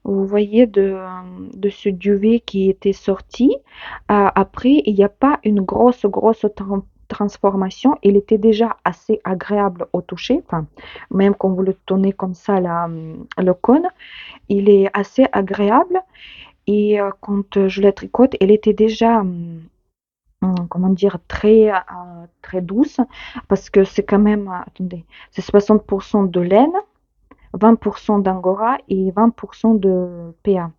A: vous voyez, de ce duvet qui était sorti. Après, il n'y a pas une grosse transformation. Il était déjà assez agréable au toucher. Enfin, même quand vous le tournez comme ça, le cône, il est assez agréable. Et quand je la tricote, elle était déjà, comment dire, très douce. Parce que c'est quand même, attendez, c'est 60% de laine, 20% d'angora et 20% de PA,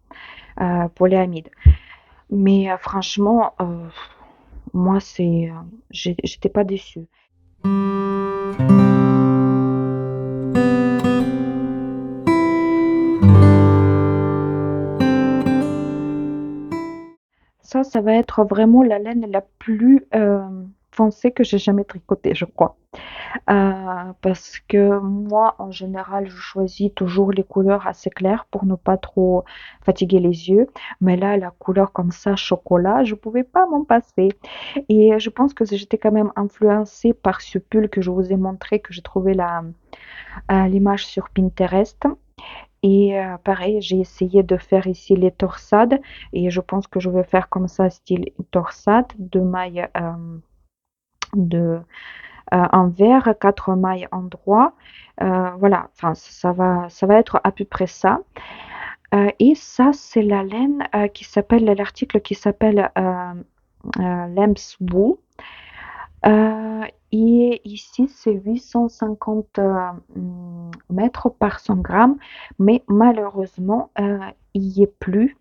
A: polyamide. Mais franchement, moi, j'étais pas déçue. Ça va être vraiment la laine la plus foncée que j'ai jamais tricotée, je crois. Parce que moi, en général, je choisis toujours les couleurs assez claires pour ne pas trop fatiguer les yeux. Mais là, la couleur comme ça, chocolat, je pouvais pas m'en passer. Et je pense que j'étais quand même influencée par ce pull que je vous ai montré, que j'ai trouvé l'image sur Pinterest. Et pareil, j'ai essayé de faire ici les torsades et je pense que je vais faire comme ça, style torsade, deux mailles de, en vert, quatre mailles en droit. Voilà, enfin, ça va être à peu près ça. Et ça, c'est la laine l'article qui s'appelle Lamb's Wool. Et ici, c'est 850 mètres par 100 grammes, mais malheureusement, il n'y est plus.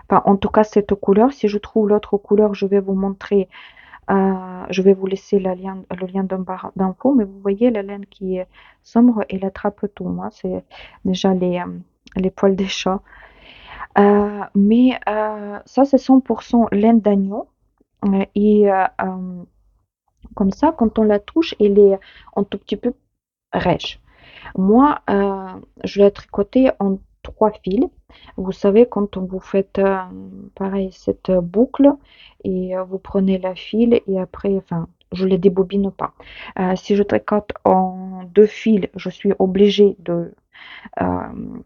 A: Enfin, en tout cas, cette couleur, si je trouve l'autre couleur, je vais vous montrer, je vais vous laisser le lien dans barre d'infos, mais vous voyez la laine qui est sombre, elle attrape tout. Moi, c'est déjà les poils des chats. Mais ça, c'est 100% laine d'agneau. Et comme ça, quand on la touche, elle est un tout petit peu rêche. Moi, je l'ai tricoté en 3 fils. Vous savez, quand vous faites pareil, cette boucle, et vous prenez la fil, et après, enfin, je ne les débobine pas. Si je tricote en 2 fils, je suis obligée euh,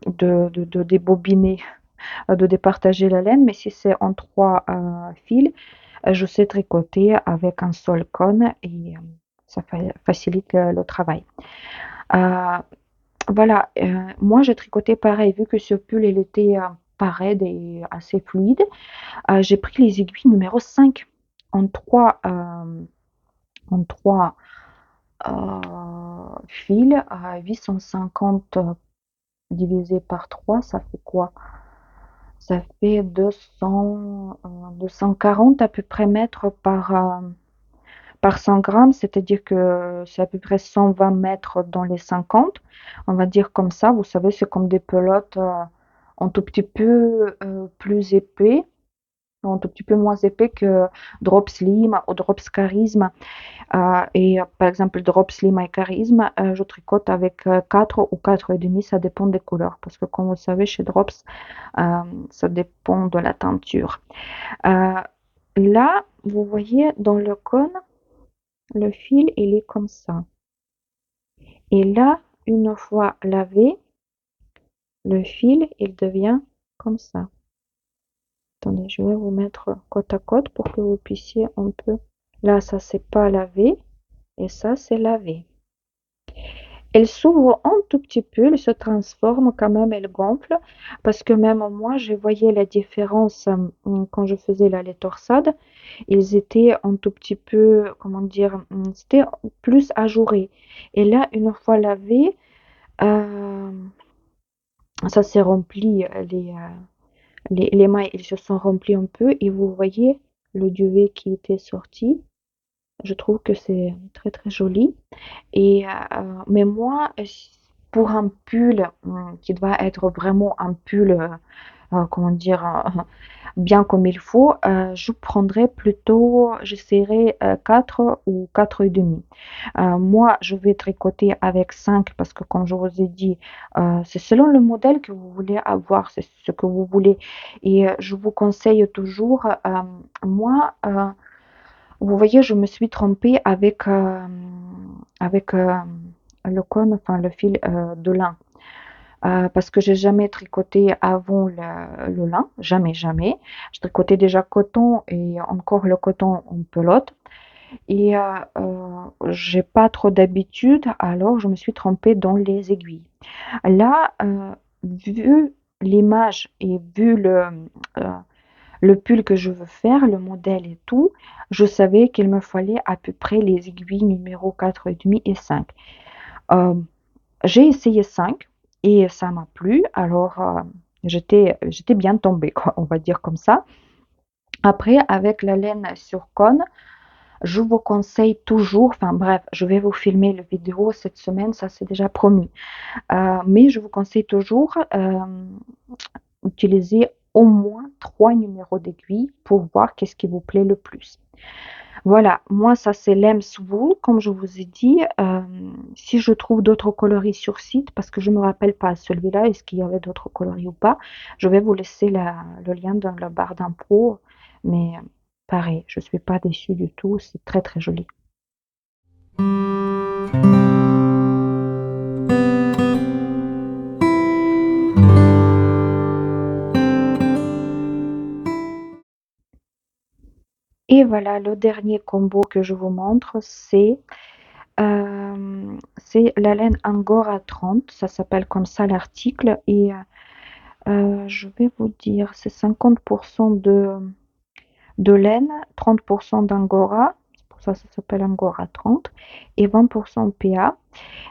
A: de débobiner, de départager la laine, mais si c'est en 3 fils, je sais tricoter avec un seul cône et ça facilite le travail. Euh, voilà, moi j'ai tricoté pareil, vu que ce pull il était pas raide et assez fluide, j'ai pris les aiguilles numéro 5 en 3 en 3 fils à 850 divisé par 3, ça fait quoi? Ça fait 240 à peu près mètres par 100 grammes, c'est-à-dire que c'est à peu près 120 mètres dans les 50. On va dire comme ça, vous savez, c'est comme des pelotes un tout petit peu plus épais. un tout petit peu moins épais que Drop Slim ou Drop Charisme. Par exemple, Drop Slim et Charisme, je tricote avec 4 ou 4,5, ça dépend des couleurs. Parce que comme vous savez, chez Drops, ça dépend de la teinture. Euh, Là, vous voyez, dans le cône, le fil, il est comme ça. Et là, une fois lavé, le fil, il devient comme ça. Attendez, je vais vous mettre côte à côte pour que vous puissiez un peu. Là, ça, c'est pas lavé. Et ça, c'est lavé. Elle s'ouvre un tout petit peu, elle se transforme quand même, elle gonfle. Parce que même moi, je voyais la différence quand je faisais la lait torsade. Ils étaient un tout petit peu, comment dire, c'était plus ajouré. Et là, une fois lavé, euh, ça s'est rempli, les mailles, ils se sont remplis un peu et vous voyez le duvet qui était sorti. Je trouve que c'est très très joli. Mais moi, pour un pull qui doit être vraiment un pull, comment dire, bien comme il faut, je prendrais plutôt, j'essaierai 4 ou 4,5. Moi, je vais tricoter avec 5 parce que comme je vous ai dit, c'est selon le modèle que vous voulez avoir, c'est ce que vous voulez. Je vous conseille toujours, moi, vous voyez, je me suis trompée avec le cône, enfin le fil de lin. Parce que j'ai jamais tricoté avant le lin, jamais, jamais. Je tricotais déjà coton et encore le coton en pelote. J'ai pas trop d'habitude, alors je me suis trompée dans les aiguilles. Là, vu l'image et vu euh, le pull que je veux faire, le modèle et tout, je savais qu'il me fallait à peu près les aiguilles numéro 4,5 et 5. Euh, j'ai essayé 5 et ça m'a plu, alors j'étais bien tombée, quoi, on va dire comme ça. Après, avec la laine sur cône, je vous conseille toujours, enfin bref, je vais vous filmer le vidéo cette semaine, ça c'est déjà promis. Mais je vous conseille toujours utiliser au moins 3 numéros d'aiguille pour voir qu'est-ce qui vous plaît le plus. Voilà, moi ça c'est l'Ems Wool, comme je vous ai dit. Si je trouve d'autres coloris sur site, parce que je ne me rappelle pas celui-là, est-ce qu'il y avait d'autres coloris ou pas, je vais vous laisser le lien dans la barre d'infos. Mais pareil, je ne suis pas déçue du tout, c'est très très joli. Et voilà, le dernier combo que je vous montre, c'est la laine Angora 30, ça s'appelle comme ça l'article. Je vais vous dire, c'est 50% de laine, 30% d'Angora, c'est pour ça que ça s'appelle Angora 30, et 20% PA.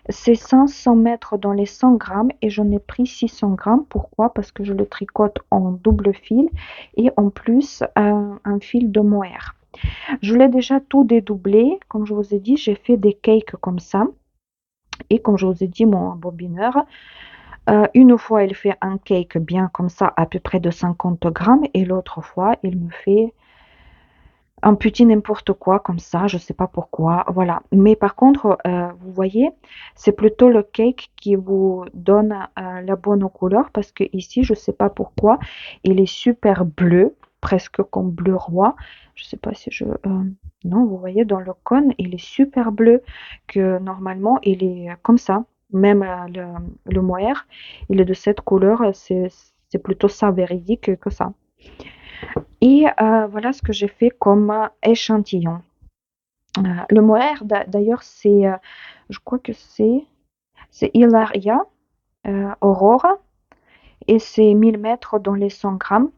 A: C'est 500 mètres dans les 100 grammes et j'en ai pris 600 grammes. Pourquoi? Parce que je le tricote en double fil et en plus un fil de mohair. Je l'ai déjà tout dédoublé. Comme je vous ai dit, j'ai fait des cakes comme ça. Et comme je vous ai dit, mon bobineur, une fois, il fait un cake bien comme ça, à peu près de 50 grammes. Et l'autre fois, il me fait un petit n'importe quoi comme ça, je sais pas pourquoi. Voilà. Mais par contre, vous voyez, c'est plutôt le cake qui vous donne la bonne couleur parce que ici, je sais pas pourquoi, il est super bleu, presque comme bleu roi. Je sais pas si non, vous voyez, dans le cône, il est super bleu que normalement, il est comme ça. Même le mohair, il est de cette couleur, c'est plutôt ça véridique que ça. Voilà ce que j'ai fait comme échantillon. Le mohair, d'ailleurs, je crois que c'est Hilaria Aurora et c'est 1000 mètres dans les 100 grammes.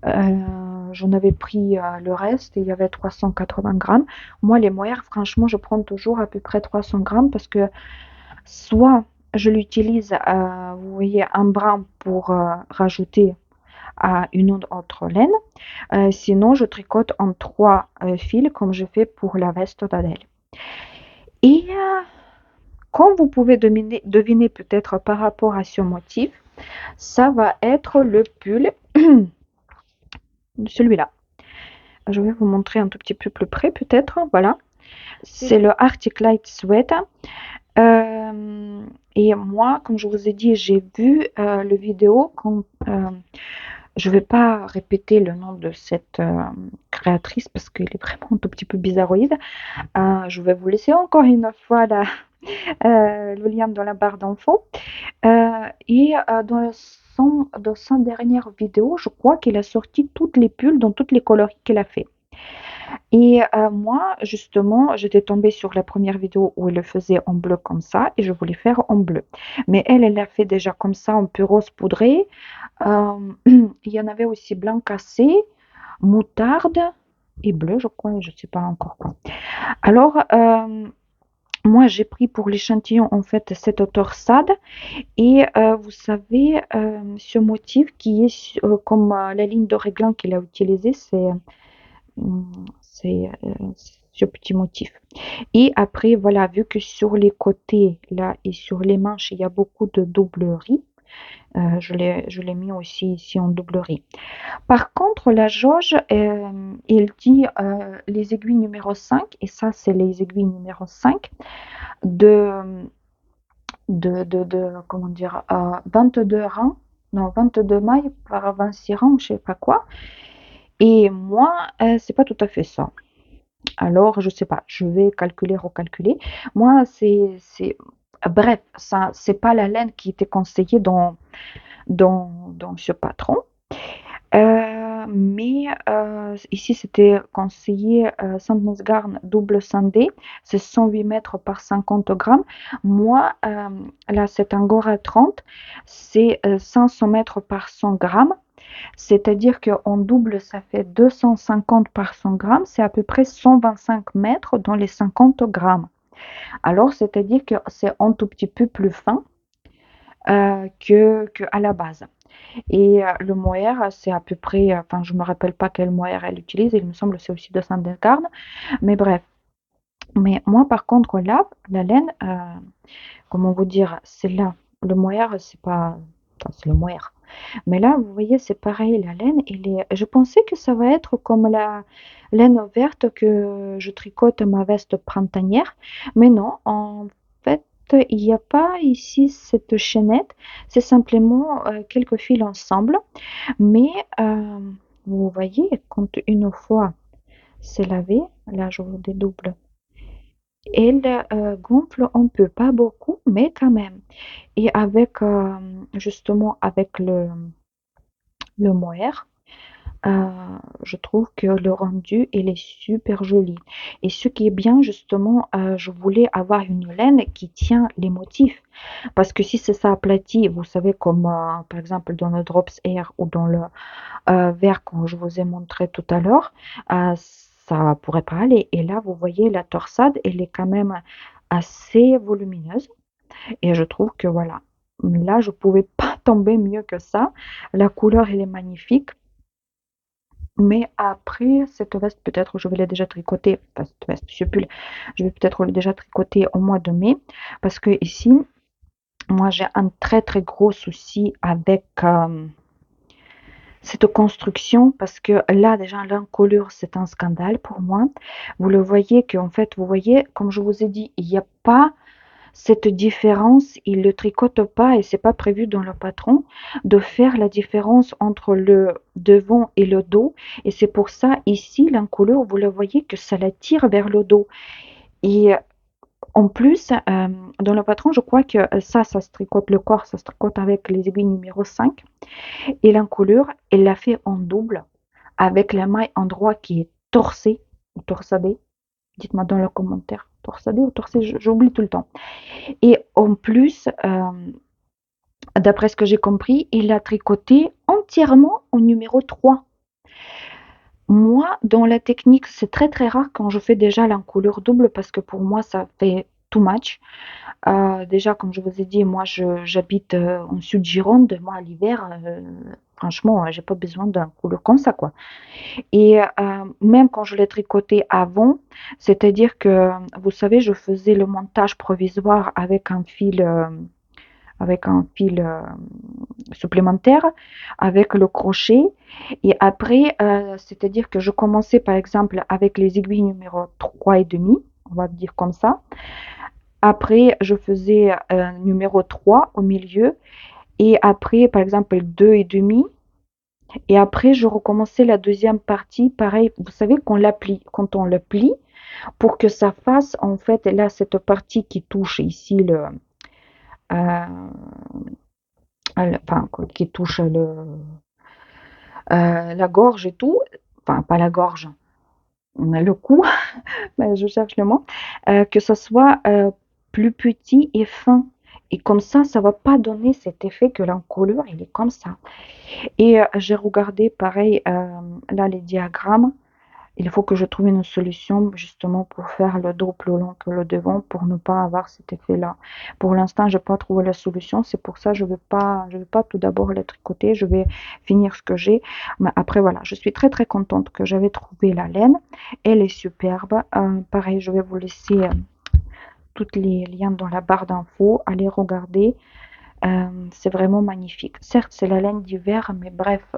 A: J'en avais pris le reste et il y avait 380 grammes. Moi, les mohair, franchement, je prends toujours à peu près 300 grammes parce que soit je l'utilise, vous voyez, un brin pour rajouter à une autre laine. Sinon, je tricote en 3 fils comme je fais pour la veste d'Adèle. Et comme vous pouvez deviner peut-être par rapport à ce motif, ça va être le pull celui-là. Je vais vous montrer un tout petit peu plus près peut-être. Voilà. C'est le Arctic Light Sweat. Et moi, comme je vous ai dit, j'ai vu le vidéo. Je ne vais pas répéter le nom de cette créatrice parce qu'il est vraiment un tout petit peu bizarroïde. Je vais vous laisser encore une fois le lien dans la barre d'infos. Dans sa dernière vidéo, je crois qu'il a sorti toutes les pulls dans toutes les coloris qu'il a fait. Et moi, justement, j'étais tombée sur la première vidéo où elle le faisait en bleu comme ça et je voulais faire en bleu. Mais elle l'a fait déjà comme ça, un peu rose poudré. Il y en avait aussi blanc cassé, moutarde et bleu, je crois, je ne sais pas encore quoi. Alors, moi, j'ai pris pour l'échantillon, en fait, cette torsade. Et vous savez, ce motif qui est comme la ligne de réglant qu'il a utilisé, c'est ce petit motif. Et après, voilà, vu que sur les côtés, là, et sur les manches, il y a beaucoup de double riz, je l'ai mis aussi ici en double riz. Par contre, la jauge, il dit les aiguilles numéro 5, et ça, c'est les aiguilles numéro 5, de, comment dire, 22 rangs, non, 22 mailles par 26 rangs, je sais pas quoi. Et moi, c'est pas tout à fait ça. Alors, je sais pas, je vais calculer, recalculer. Moi, bref, ça, c'est pas la laine qui était conseillée dans ce patron. Mais ici, c'était conseillé Saint-Nosgarn double scindé, c'est 108 mètres par 50 grammes. Moi, là, c'est Angora 30, c'est 500 mètres par 100 grammes. C'est-à-dire qu'en double, ça fait 250 par 100 grammes, c'est à peu près 125 mètres dans les 50 grammes. Alors, c'est-à-dire que c'est un tout petit peu plus fin que à la base. Et le mohair, c'est à peu près, enfin, je me rappelle pas quel mohair elle utilise, il me semble que c'est aussi de Saint-Desgardes, mais bref. Mais moi, par contre, là, la laine, comment vous dire, c'est là. Le mohair, c'est pas, enfin, c'est le mohair. Mais là, vous voyez, c'est pareil, la laine, je pensais que ça va être comme la laine verte que je tricote ma veste printanière, mais non, en fait, il n'y a pas ici cette chaînette, c'est simplement quelques fils ensemble, mais vous voyez, quand une fois c'est lavé, là je vous dédouble, elle gonfle un peu, pas beaucoup, mais quand même. Et avec, justement, avec le mohair, euh, je trouve que le rendu, il est super joli. Et ce qui est bien, justement, je voulais avoir une laine qui tient les motifs. Parce que si c'est ça aplati, vous savez, comme par exemple dans le Drops Air ou dans le vert que je vous ai montré tout à l'heure, ça pourrait pas aller. Et là, vous voyez, la torsade, elle est quand même assez volumineuse. Et je trouve que voilà, là, je pouvais pas tomber mieux que ça. La couleur, elle est magnifique. Mais après, cette veste, peut-être, je vais la déjà tricoter, enfin, cette veste, ce pull, je vais peut-être le déjà tricoter au mois de mai, parce que ici, moi, j'ai un très, très gros souci avec cette construction, parce que là, déjà, l'encolure, c'est un scandale pour moi. Vous le voyez qu'en fait, vous voyez, comme je vous ai dit, il n'y a pas cette différence, il ne le tricote pas et c'est pas prévu dans le patron de faire la différence entre le devant et le dos. Et c'est pour ça, ici, l'encolure, vous le voyez que ça la tire vers le dos. Et en plus, dans le patron, je crois que ça se tricote, le corps, ça se tricote avec les aiguilles numéro 5. Et l'encolure, elle l'a fait en double avec la maille endroit qui est torsée ou torsadée. Dites-moi dans le commentaire, torsadée ou torsée, j'oublie tout le temps. Et en plus, d'après ce que j'ai compris, il a tricoté entièrement au numéro 3. Moi, dans la technique, c'est très très rare quand je fais déjà l'encolure double parce que pour moi, ça fait too much. Déjà, comme je vous ai dit, moi, j'habite en sud Gironde. Moi, à l'hiver, franchement, j'ai pas besoin d'un couleur comme ça, quoi. Et même quand je l'ai tricoté avant, c'est-à-dire que, vous savez, je faisais le montage provisoire avec un fil avec un fil supplémentaire, avec le crochet. Et après, c'est-à-dire que je commençais par exemple avec les aiguilles numéro 3 et demi, on va dire comme ça. Après, je faisais numéro 3 au milieu. Et après, par exemple, 2 et demi. Et après, je recommençais la deuxième partie. Pareil, vous savez qu'on la plie. Quand on le plie, pour que ça fasse, en fait, là, cette partie qui touche ici euh, enfin, qui touche la gorge et tout, enfin, pas la gorge, le cou, mais je cherche le mot, que ça soit plus petit et fin. Et comme ça va pas donner cet effet que l'encolure, il est comme ça. Et j'ai regardé pareil, là, les diagrammes. Il faut que je trouve une solution justement pour faire le dos plus long que le devant pour ne pas avoir cet effet-là. Pour l'instant, je n'ai pas trouvé la solution. C'est pour ça que je vais pas tout d'abord le tricoter. Je vais finir ce que j'ai. Mais après, voilà, je suis très très contente que j'avais trouvé la laine. Elle est superbe. Pareil, je vais vous laisser tous les liens dans la barre d'infos. Allez regarder. C'est vraiment magnifique. Certes, c'est la laine d'hiver, mais bref,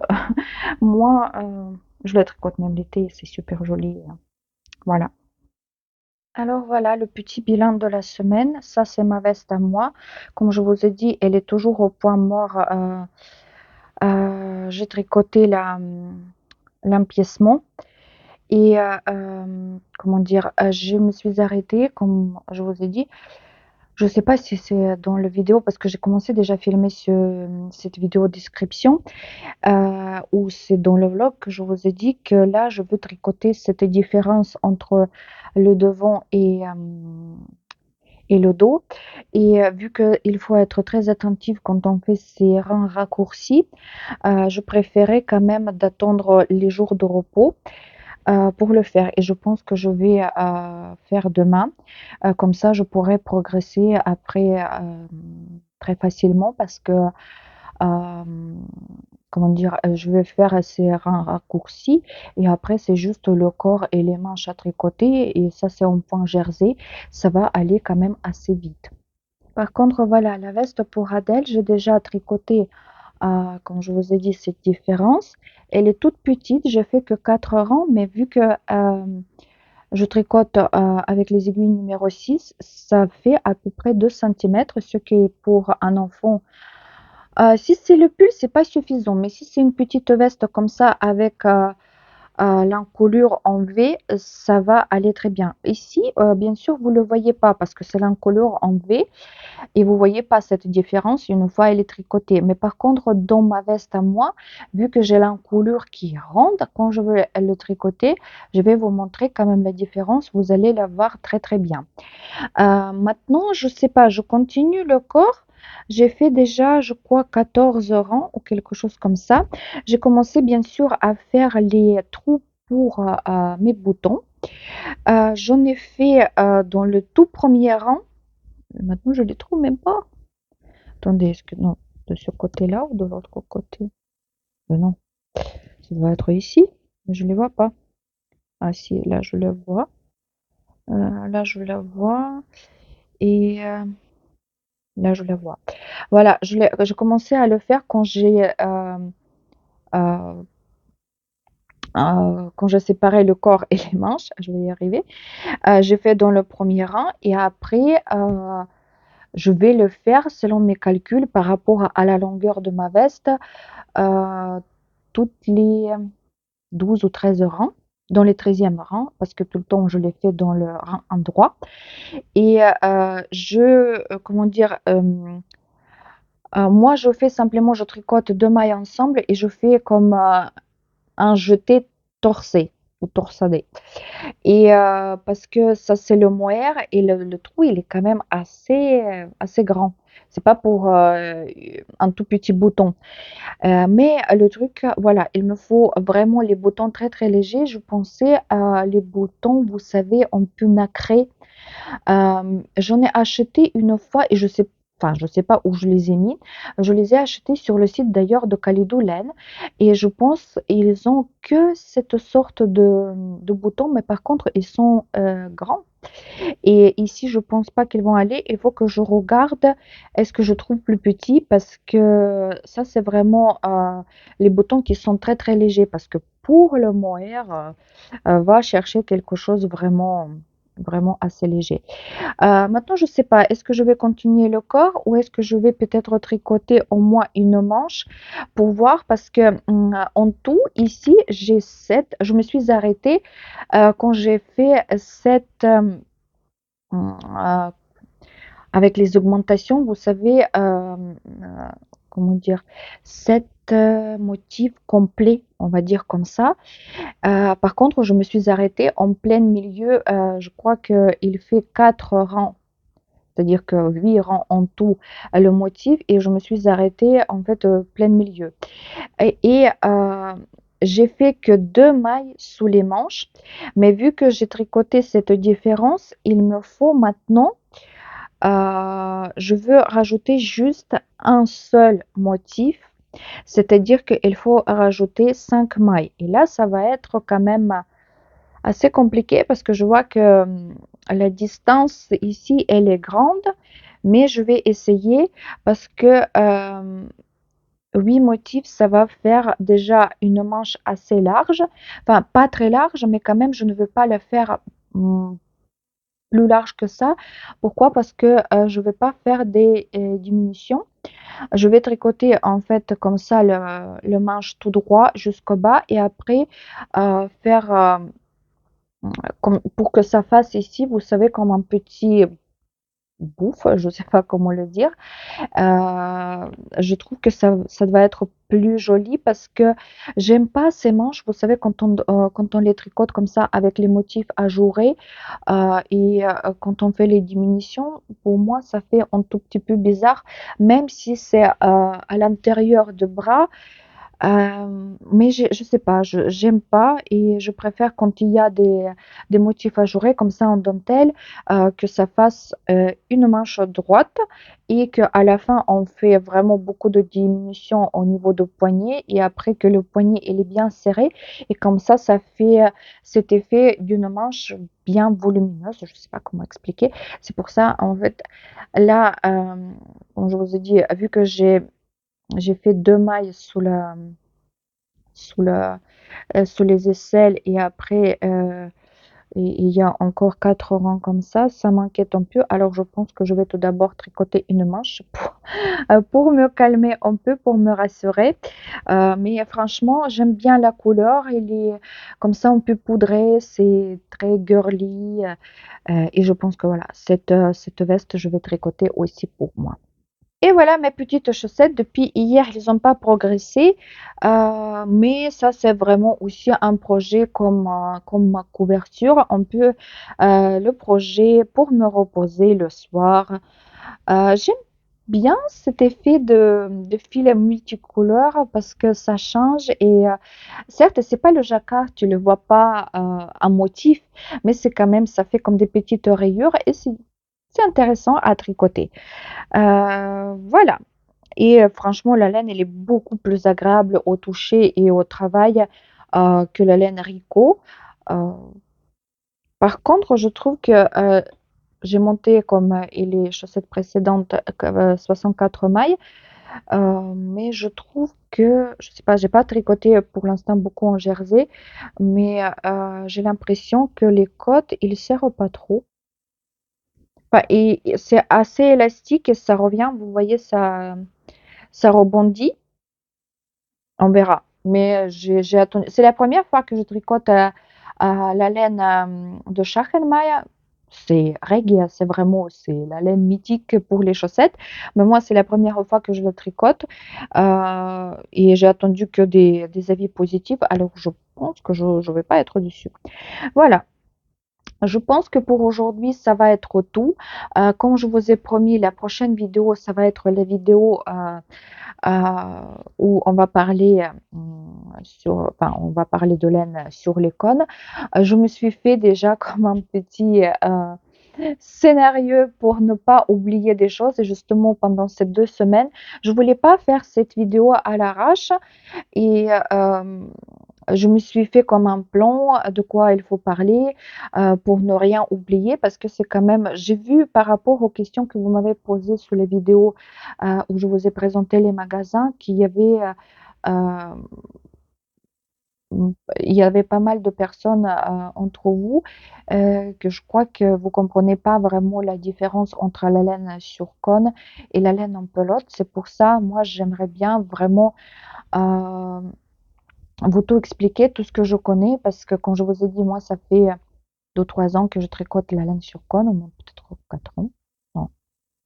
A: moi, je la tricote même l'été, c'est super joli. Voilà. Alors voilà le petit bilan de la semaine. Ça, c'est ma veste à moi. Comme je vous ai dit, elle est toujours au point mort. J'ai tricoté l'empiècement. Et comment dire, je me suis arrêtée, comme je vous ai dit. Je ne sais pas si c'est dans le vidéo, parce que j'ai commencé déjà à filmer cette vidéo description. Ou c'est dans le vlog que je vous ai dit que là, je veux tricoter cette différence entre le devant et le dos. Et vu qu'il faut être très attentif quand on fait ces rangs raccourcis, je préférais quand même d'attendre les jours de repos pour le faire. Et je pense que je vais faire demain. Comme ça, je pourrai progresser après très facilement parce que comment dire, je vais faire assez raccourci et après c'est juste le corps et les manches à tricoter et ça c'est en point jersey, ça va aller quand même assez vite. Par contre, voilà, la veste pour Adèle, j'ai déjà tricoté, comme je vous ai dit, cette différence. Elle est toute petite, j'ai fait que 4 rangs, mais vu que je tricote avec les aiguilles numéro 6, ça fait à peu près 2 centimètres, ce qui est pour un enfant si c'est le pull, c'est pas suffisant, mais si c'est une petite veste comme ça avec l'encolure en V, ça va aller très bien. Ici, bien sûr, vous ne le voyez pas parce que c'est l'encolure en V et vous ne voyez pas cette différence une fois elle est tricotée. Mais par contre, dans ma veste à moi, vu que j'ai l'encolure qui est ronde, quand je veux le tricoter, je vais vous montrer quand même la différence. Vous allez la voir très très bien. Maintenant, je sais pas, je continue le corps. J'ai fait déjà, je crois, 14 rangs ou quelque chose comme ça. J'ai commencé bien sûr à faire les trous pour mes boutons. J'en ai fait dans le tout premier rang. Maintenant, je les trouve même pas. Attendez, est-ce que non, de ce côté-là ou de l'autre côté? Non, ça doit être ici, mais je les vois pas. Ah si, là je le vois. Là je la vois. Et là je la vois. Voilà, j'ai commencé à le faire euh, quand j'ai séparé le corps et les manches, je vais y arriver. J'ai fait dans le premier rang et après, je vais le faire selon mes calculs par rapport à la longueur de ma veste, euh, toutes les 12 ou 13 rangs, dans les 13e rangs, parce que tout le temps je l'ai fait dans le rang endroit. Et comment dire, moi je fais simplement, je tricote deux mailles ensemble et je fais comme un jeté torsé ou torsadé. Et parce que ça, c'est le mohair et le trou, il est quand même assez grand. C'est pas pour un tout petit bouton. Mais le truc, voilà, il me faut vraiment les boutons très très légers. Je pensais à les boutons, vous savez, on peut nacrer. J'en ai acheté une fois et je sais enfin, je ne sais pas où je les ai mis. Je les ai achetés sur le site d'ailleurs de Kalidou Laine et je pense ils ont que cette sorte de boutons, mais par contre ils sont grands. Et ici, je pense pas qu'ils vont aller. Il faut que je regarde est-ce que je trouve plus petit parce que ça, c'est vraiment les boutons qui sont très très légers parce que pour le mohair, va chercher quelque chose vraiment vraiment assez léger. Maintenant, je sais pas, est-ce que je vais continuer le corps ou est-ce que je vais peut-être tricoter au moins une manche pour voir parce que en tout, ici, j'ai 7, je me suis arrêtée quand j'ai fait 7 avec les augmentations, vous savez, comment dire, 7 motifs complets, on va dire comme ça. Par contre, je me suis arrêtée en plein milieu. Je crois qu'il fait 4 rangs, c'est-à-dire que 8 rangs en tout le motif, et je me suis arrêtée en fait plein milieu. Et j'ai fait que 2 mailles sous les manches, mais vu que j'ai tricoté cette différence, il me faut maintenant je veux rajouter juste un seul motif, c'est-à-dire qu'il faut rajouter 5 mailles. Et là, ça va être quand même assez compliqué parce que je vois que la distance ici, elle est grande, mais je vais essayer parce que 8 motifs, ça va faire déjà une manche assez large. Enfin, pas très large, mais quand même, je ne veux pas le faire plus large que ça. Pourquoi? Parce que je ne vais pas faire des diminutions. Je vais tricoter en fait comme ça le manche tout droit jusqu'au bas et après faire comme, pour que ça fasse ici, vous savez, comme un petit bouffe, je ne sais pas comment le dire. Euh, je trouve que ça doit être plus joli parce que j'aime pas ces manches, vous savez, quand on les tricote comme ça avec les motifs ajourés quand on fait les diminutions, pour moi, ça fait un tout petit peu bizarre, même si c'est à l'intérieur de bras. Mais je sais pas, j'aime pas et je préfère quand il y a des motifs ajourés comme ça en dentelle, que ça fasse une manche droite et qu'à la fin on fait vraiment beaucoup de diminution au niveau du poignet et après que le poignet il est bien serré et comme ça fait cet effet d'une manche bien volumineuse, je sais pas comment expliquer. C'est pour ça en fait là, comme je vous ai dit, vu que j'ai fait 2 mailles sous la sous les aisselles et après, il y a encore 4 rangs comme ça m'inquiète un peu. Alors je pense que je vais tout d'abord tricoter une manche pour me calmer un peu, pour me rassurer. Mais franchement, j'aime bien la couleur, elle est comme ça on peut poudrer, c'est très girly, et je pense que voilà, cette veste, je vais tricoter aussi pour moi. Et voilà mes petites chaussettes. Depuis hier, elles n'ont pas progressé. Mais ça, c'est vraiment aussi un projet comme ma couverture. On peut le projet pour me reposer le soir. J'aime bien cet effet de fil multicolore parce que ça change. Et certes, c'est pas le jacquard, tu le vois pas en motif, mais c'est quand même, ça fait comme des petites rayures et c'est intéressant à tricoter. Voilà. Et franchement, la laine, elle est beaucoup plus agréable au toucher et au travail que la laine Rico. Euh, Par contre, je trouve que j'ai monté comme et les chaussettes précédentes 64 mailles, mais je trouve que, je sais pas, j'ai pas tricoté pour l'instant beaucoup en jersey, mais j'ai l'impression que les côtes, ils serrent pas trop. Enfin, et c'est assez élastique et ça revient, vous voyez, ça rebondit. On verra. Mais j'ai attendu. C'est la première fois que je tricote à la laine de Schachenmayer. C'est Regia, c'est vraiment c'est la laine mythique pour les chaussettes. Mais moi, c'est la première fois que je la tricote et j'ai attendu que des avis positifs. Alors, je pense que je ne vais pas être dessus. Voilà. Je pense que pour aujourd'hui, ça va être tout. Comme je vous ai promis, la prochaine vidéo, ça va être la vidéo où on va parler enfin, on va parler de laine sur les cônes. Je me suis fait déjà comme un petit scénario pour ne pas oublier des choses. Et justement, pendant ces 2 semaines, je voulais pas faire cette vidéo à l'arrache et je me suis fait comme un plan de quoi il faut parler pour ne rien oublier parce que c'est quand même j'ai vu par rapport aux questions que vous m'avez posées sur les vidéos où je vous ai présenté les magasins qu'il y avait euh, il y avait pas mal de personnes entre vous que je crois que vous comprenez pas vraiment la différence entre la laine sur cône et la laine en pelote. C'est pour ça, moi, j'aimerais bien vraiment euh, vous tout expliquer, tout ce que je connais, parce que comme je vous ai dit, moi, ça fait 2 3 ans que je tricote la laine sur cône, ou même peut-être 4 ans, non,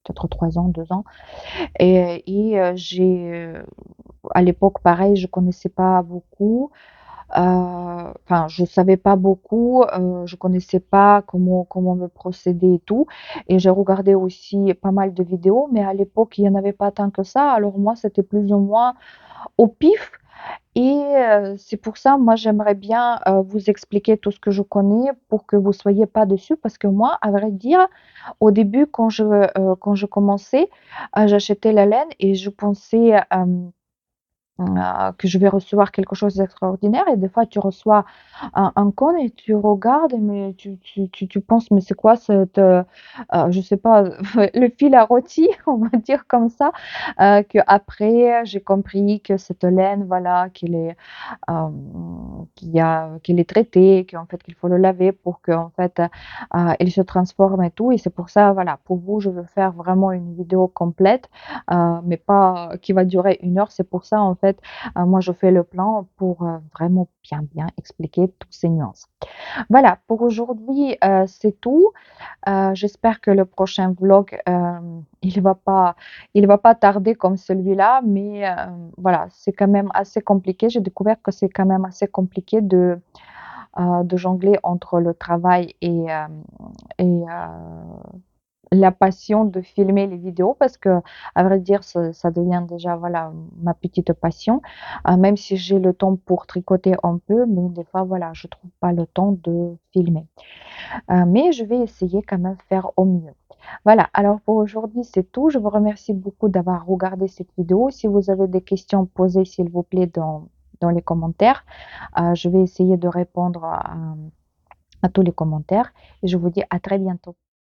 A: peut-être 3 ans, 2 ans. À l'époque, pareil, je connaissais pas beaucoup. Enfin, je savais pas beaucoup, je connaissais pas comment me procéder et tout. Et j'ai regardé aussi pas mal de vidéos, mais à l'époque, il y en avait pas tant que ça. Alors moi, c'était plus ou moins au pif. Et c'est pour ça, moi, j'aimerais bien, vous expliquer tout ce que je connais pour que vous soyez pas dessus. Parce que moi, à vrai dire, au début, quand je commençais, j'achetais la laine et je pensais, que je vais recevoir quelque chose d'extraordinaire et des fois tu reçois un cône et tu regardes mais tu penses: «Mais c'est quoi cette, je sais pas, le fil à rôti?» on va dire comme ça, qu'après j'ai compris que cette laine, voilà, qu'il est traité, qu'en fait qu'il faut le laver pour qu'en fait, il se transforme et tout et c'est pour ça, voilà, pour vous, je veux faire vraiment une vidéo complète, mais pas qui va durer 1 heure. C'est pour ça, en fait, moi, je fais le plan pour, vraiment bien expliquer toutes ces nuances. Voilà, pour aujourd'hui, c'est tout. J'espère que le prochain vlog, il va pas tarder comme celui-là, mais voilà, c'est quand même assez compliqué. J'ai découvert que c'est quand même assez compliqué de jongler entre le travail et la passion de filmer les vidéos parce que, à vrai dire, ça devient déjà, voilà, ma petite passion. Même si j'ai le temps pour tricoter un peu, mais des fois, voilà, je trouve pas le temps de filmer. Mais je vais essayer quand même faire au mieux. Voilà, alors pour aujourd'hui, c'est tout. Je vous remercie beaucoup d'avoir regardé cette vidéo. Si vous avez des questions, posez s'il vous plaît dans les commentaires. Je vais essayer de répondre à tous les commentaires et je vous dis à très bientôt.